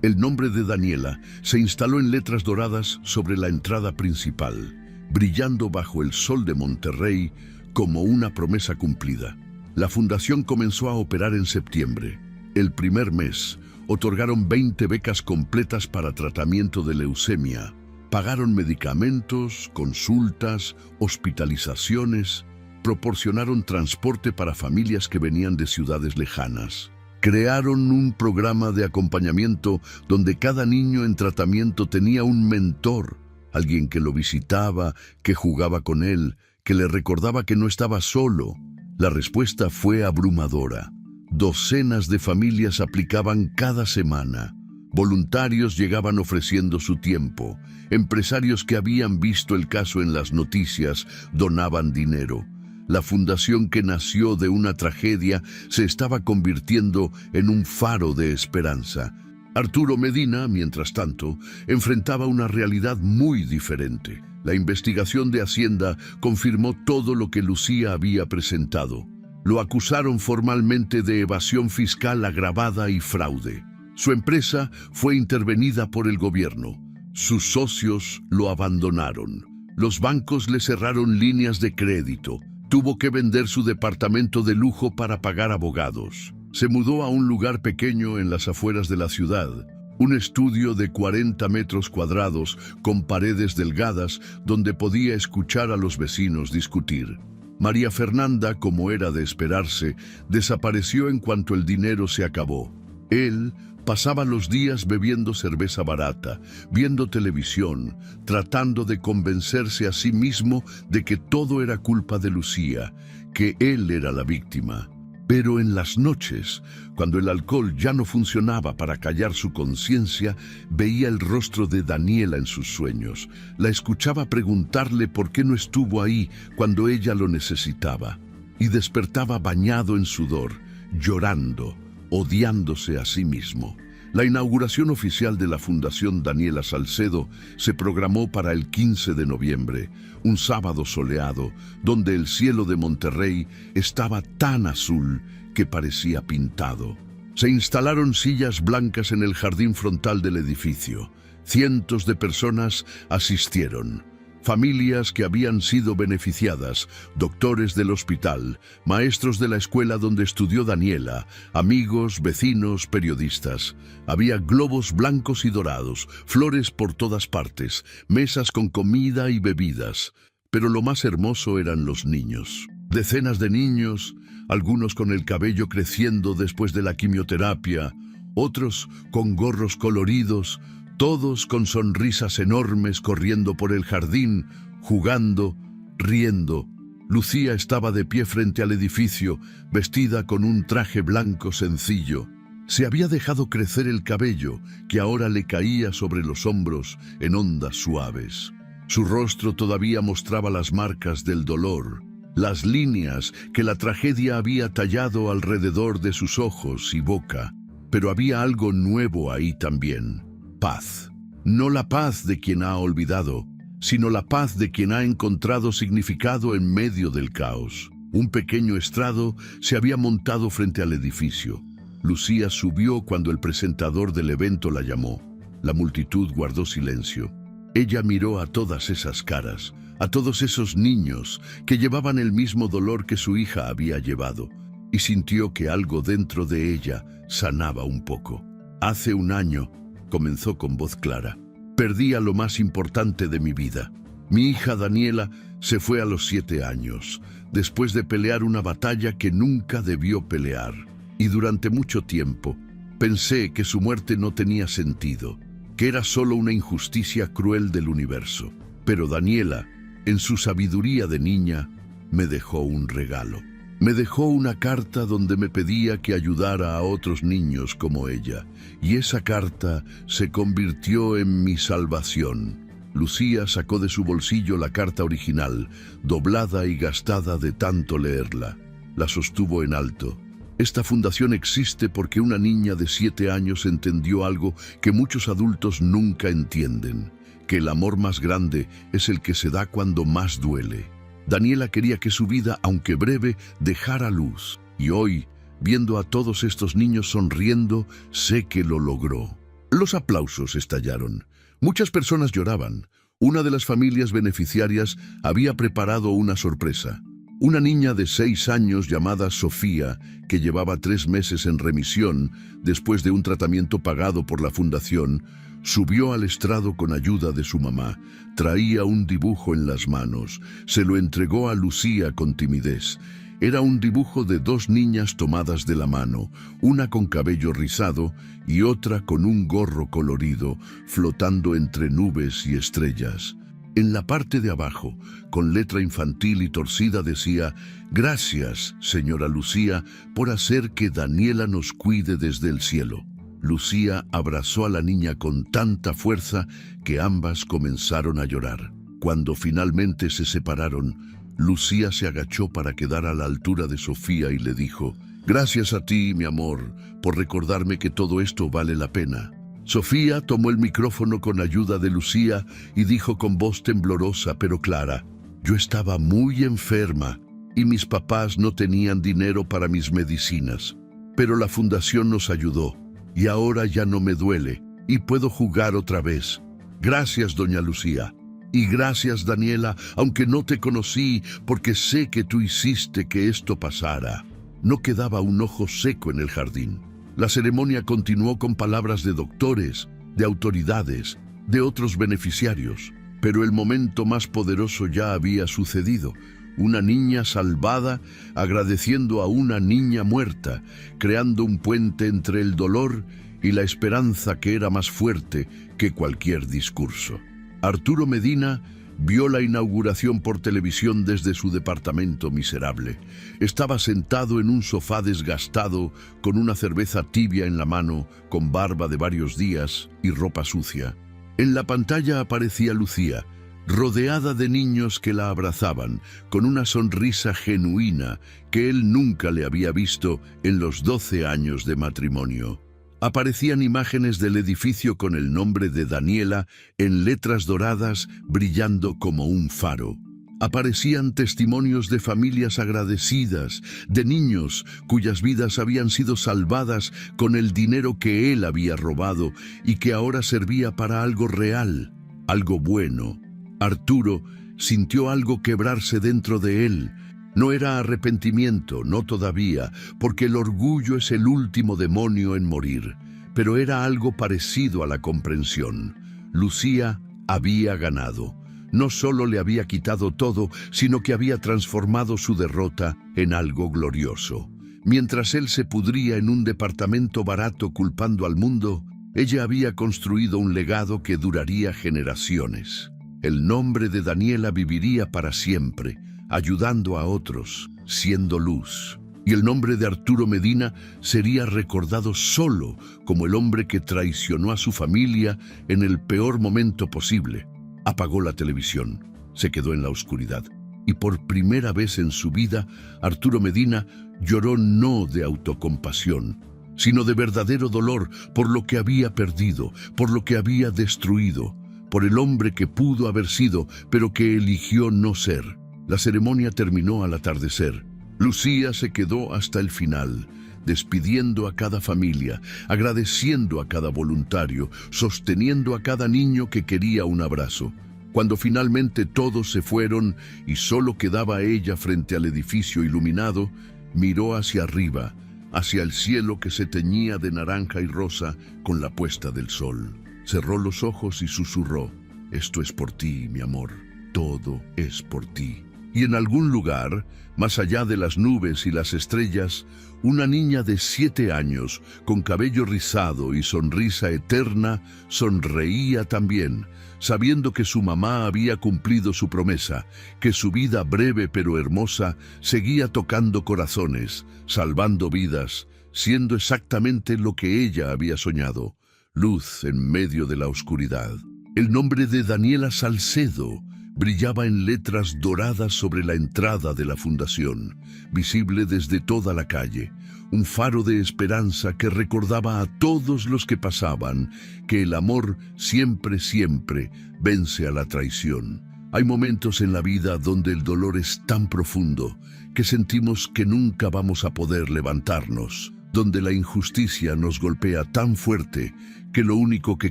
El nombre de Daniela se instaló en letras doradas sobre la entrada principal, brillando bajo el sol de Monterrey como una promesa cumplida. La fundación comenzó a operar en septiembre. El primer mes otorgaron 20 becas completas para tratamiento de leucemia. Pagaron medicamentos, consultas, hospitalizaciones, proporcionaron transporte para familias que venían de ciudades lejanas. Crearon un programa de acompañamiento donde cada niño en tratamiento tenía un mentor, alguien que lo visitaba, que jugaba con él, que le recordaba que no estaba solo. La respuesta fue abrumadora. Docenas de familias aplicaban cada semana. Voluntarios llegaban ofreciendo su tiempo. Empresarios que habían visto el caso en las noticias donaban dinero. La fundación, que nació de una tragedia, se estaba convirtiendo en un faro de esperanza. Arturo Medina, mientras tanto, enfrentaba una realidad muy diferente. La investigación de Hacienda confirmó todo lo que Lucía había presentado. Lo acusaron formalmente de evasión fiscal agravada y fraude. Su empresa fue intervenida por el gobierno. Sus socios lo abandonaron. Los bancos le cerraron líneas de crédito. Tuvo que vender su departamento de lujo para pagar abogados. Se mudó a un lugar pequeño en las afueras de la ciudad. Un estudio de 40 metros cuadrados con paredes delgadas donde podía escuchar a los vecinos discutir. María Fernanda, como era de esperarse, desapareció en cuanto el dinero se acabó. Él pasaba los días bebiendo cerveza barata, viendo televisión, tratando de convencerse a sí mismo de que todo era culpa de Lucía, que él era la víctima. Pero en las noches, cuando el alcohol ya no funcionaba para callar su conciencia, veía el rostro de Daniela en sus sueños. La escuchaba preguntarle por qué no estuvo ahí cuando ella lo necesitaba. Y despertaba bañado en sudor, llorando, odiándose a sí mismo. La inauguración oficial de la Fundación Daniela Salcedo se programó para el 15 de noviembre, un sábado soleado, donde el cielo de Monterrey estaba tan azul que parecía pintado. Se instalaron sillas blancas en el jardín frontal del edificio. Cientos de personas asistieron. Familias que habían sido beneficiadas, doctores del hospital, maestros de la escuela donde estudió Daniela, amigos, vecinos, periodistas. Había globos blancos y dorados, flores por todas partes, mesas con comida y bebidas. Pero lo más hermoso eran los niños. Decenas de niños, algunos con el cabello creciendo después de la quimioterapia, otros con gorros coloridos, todos con sonrisas enormes corriendo por el jardín, jugando, riendo. Lucía estaba de pie frente al edificio, vestida con un traje blanco sencillo. Se había dejado crecer el cabello, que ahora le caía sobre los hombros en ondas suaves. Su rostro todavía mostraba las marcas del dolor, las líneas que la tragedia había tallado alrededor de sus ojos y boca. Pero había algo nuevo ahí también. Paz. No la paz de quien ha olvidado, sino la paz de quien ha encontrado significado en medio del caos. Un pequeño estrado se había montado frente al edificio. Lucía subió cuando el presentador del evento la llamó. La multitud guardó silencio. Ella miró a todas esas caras, a todos esos niños que llevaban el mismo dolor que su hija había llevado, y sintió que algo dentro de ella sanaba un poco. Hace un año, comenzó con voz clara, perdí a lo más importante de mi vida. Mi hija Daniela se fue a los 7 años, después de pelear una batalla que nunca debió pelear. Y durante mucho tiempo pensé que su muerte no tenía sentido, que era solo una injusticia cruel del universo. Pero Daniela, en su sabiduría de niña, me dejó un regalo. Me dejó una carta donde me pedía que ayudara a otros niños como ella, y esa carta se convirtió en mi salvación. Lucía sacó de su bolsillo la carta original, doblada y gastada de tanto leerla. La sostuvo en alto. Esta fundación existe porque una niña de 7 años entendió algo que muchos adultos nunca entienden, que el amor más grande es el que se da cuando más duele. Daniela quería que su vida, aunque breve, dejara luz. Y hoy, viendo a todos estos niños sonriendo, sé que lo logró. Los aplausos estallaron. Muchas personas lloraban. Una de las familias beneficiarias había preparado una sorpresa. Una niña de 6 años llamada Sofía, que llevaba 3 meses en remisión después de un tratamiento pagado por la fundación, subió al estrado con ayuda de su mamá. Traía un dibujo en las manos. Se lo entregó a Lucía con timidez. Era un dibujo de 2 niñas tomadas de la mano, una con cabello rizado y otra con un gorro colorido, flotando entre nubes y estrellas. En la parte de abajo, con letra infantil y torcida, decía: «Gracias, señora Lucía, por hacer que Daniela nos cuide desde el cielo». Lucía abrazó a la niña con tanta fuerza que ambas comenzaron a llorar. Cuando finalmente se separaron, Lucía se agachó para quedar a la altura de Sofía y le dijo: «Gracias a ti, mi amor, por recordarme que todo esto vale la pena». Sofía tomó el micrófono con ayuda de Lucía y dijo con voz temblorosa pero clara: «Yo estaba muy enferma y mis papás no tenían dinero para mis medicinas, pero la fundación nos ayudó y ahora ya no me duele y puedo jugar otra vez. Gracias, doña Lucía. Y gracias, Daniela, aunque no te conocí, porque sé que tú hiciste que esto pasara». No quedaba un ojo seco en el jardín. La ceremonia continuó con palabras de doctores, de autoridades, de otros beneficiarios. Pero el momento más poderoso ya había sucedido. Una niña salvada agradeciendo a una niña muerta, creando un puente entre el dolor y la esperanza que era más fuerte que cualquier discurso. Arturo Medina vio la inauguración por televisión desde su departamento miserable. Estaba sentado en un sofá desgastado, con una cerveza tibia en la mano, con barba de varios días y ropa sucia. En la pantalla aparecía Lucía, rodeada de niños que la abrazaban, con una sonrisa genuina que él nunca le había visto en los 12 años de matrimonio. Aparecían imágenes del edificio con el nombre de Daniela en letras doradas brillando como un faro. Aparecían testimonios de familias agradecidas, de niños cuyas vidas habían sido salvadas con el dinero que él había robado y que ahora servía para algo real, algo bueno. Arturo sintió algo quebrarse dentro de él. No era arrepentimiento, no todavía, porque el orgullo es el último demonio en morir, pero era algo parecido a la comprensión. Lucía había ganado. No solo le había quitado todo, sino que había transformado su derrota en algo glorioso. Mientras él se pudría en un departamento barato culpando al mundo, ella había construido un legado que duraría generaciones. El nombre de Daniela viviría para siempre, ayudando a otros, siendo luz. Y el nombre de Arturo Medina sería recordado solo como el hombre que traicionó a su familia en el peor momento posible. Apagó la televisión, se quedó en la oscuridad. Y por primera vez en su vida, Arturo Medina lloró no de autocompasión, sino de verdadero dolor por lo que había perdido, por lo que había destruido, por el hombre que pudo haber sido, pero que eligió no ser. La ceremonia terminó al atardecer. Lucía se quedó hasta el final, despidiendo a cada familia, agradeciendo a cada voluntario, sosteniendo a cada niño que quería un abrazo. Cuando finalmente todos se fueron y solo quedaba ella frente al edificio iluminado, miró hacia arriba, hacia el cielo que se teñía de naranja y rosa con la puesta del sol. Cerró los ojos y susurró: «Esto es por ti, mi amor». todo es por ti. Y en algún lugar, más allá de las nubes y las estrellas, una niña de 7 años, con cabello rizado y sonrisa eterna, sonreía también, sabiendo que su mamá había cumplido su promesa, que su vida breve pero hermosa seguía tocando corazones, salvando vidas, siendo exactamente lo que ella había soñado, luz en medio de la oscuridad. El nombre de Daniela Salcedo brillaba en letras doradas sobre la entrada de la fundación, visible desde toda la calle, un faro de esperanza que recordaba a todos los que pasaban que el amor siempre, siempre vence a la traición. Hay momentos en la vida donde el dolor es tan profundo que sentimos que nunca vamos a poder levantarnos, donde la injusticia nos golpea tan fuerte que lo único que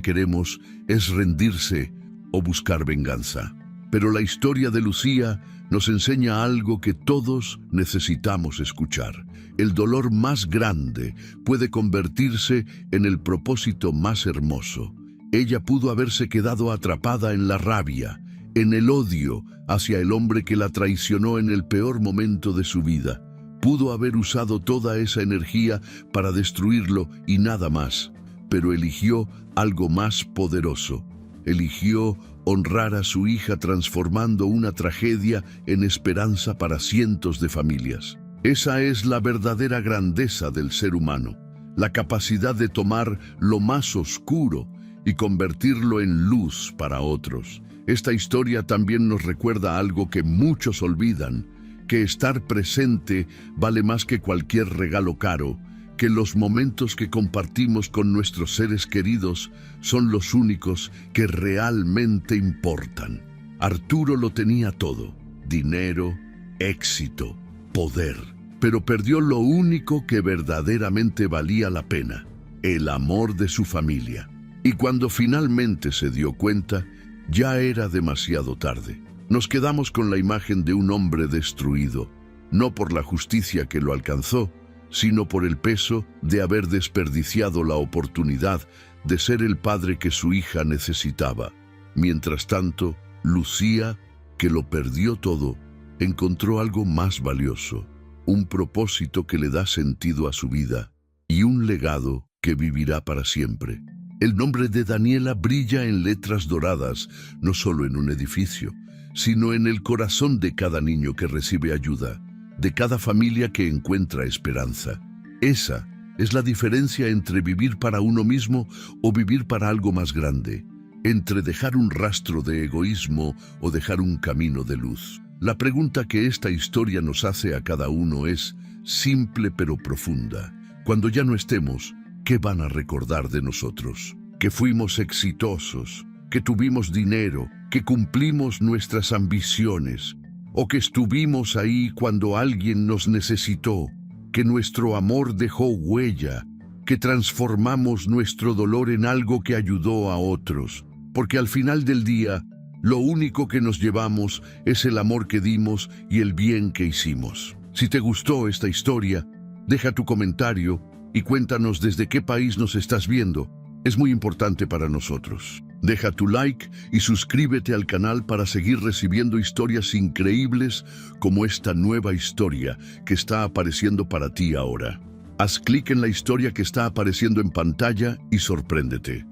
queremos es rendirse o buscar venganza. Pero la historia de Lucía nos enseña algo que todos necesitamos escuchar. El dolor más grande puede convertirse en el propósito más hermoso. Ella pudo haberse quedado atrapada en la rabia, en el odio hacia el hombre que la traicionó en el peor momento de su vida. Pudo haber usado toda esa energía para destruirlo y nada más, pero eligió algo más poderoso. Eligió honrar a su hija transformando una tragedia en esperanza para cientos de familias. Esa es la verdadera grandeza del ser humano, la capacidad de tomar lo más oscuro y convertirlo en luz para otros. Esta historia también nos recuerda algo que muchos olvidan, que estar presente vale más que cualquier regalo caro, que los momentos que compartimos con nuestros seres queridos son los únicos que realmente importan. Arturo lo tenía todo: dinero, éxito, poder, pero perdió lo único que verdaderamente valía la pena: el amor de su familia. Y cuando finalmente se dio cuenta, ya era demasiado tarde. Nos quedamos con la imagen de un hombre destruido, no por la justicia que lo alcanzó, sino por el peso de haber desperdiciado la oportunidad de ser el padre que su hija necesitaba. Mientras tanto, Lucía, que lo perdió todo, encontró algo más valioso, un propósito que le da sentido a su vida y un legado que vivirá para siempre. El nombre de Daniela brilla en letras doradas, no solo en un edificio, sino en el corazón de cada niño que recibe ayuda, de cada familia que encuentra esperanza. Esa es la diferencia entre vivir para uno mismo o vivir para algo más grande, entre dejar un rastro de egoísmo o dejar un camino de luz. La pregunta que esta historia nos hace a cada uno es simple pero profunda. Cuando ya no estemos, ¿qué van a recordar de nosotros? Que fuimos exitosos, que tuvimos dinero, que cumplimos nuestras ambiciones, o que estuvimos ahí cuando alguien nos necesitó, que nuestro amor dejó huella, que transformamos nuestro dolor en algo que ayudó a otros, porque al final del día, lo único que nos llevamos es el amor que dimos y el bien que hicimos. Si te gustó esta historia, deja tu comentario y cuéntanos desde qué país nos estás viendo. Es muy importante para nosotros. Deja tu like y suscríbete al canal para seguir recibiendo historias increíbles como esta nueva historia que está apareciendo para ti ahora. Haz clic en la historia que está apareciendo en pantalla y sorpréndete.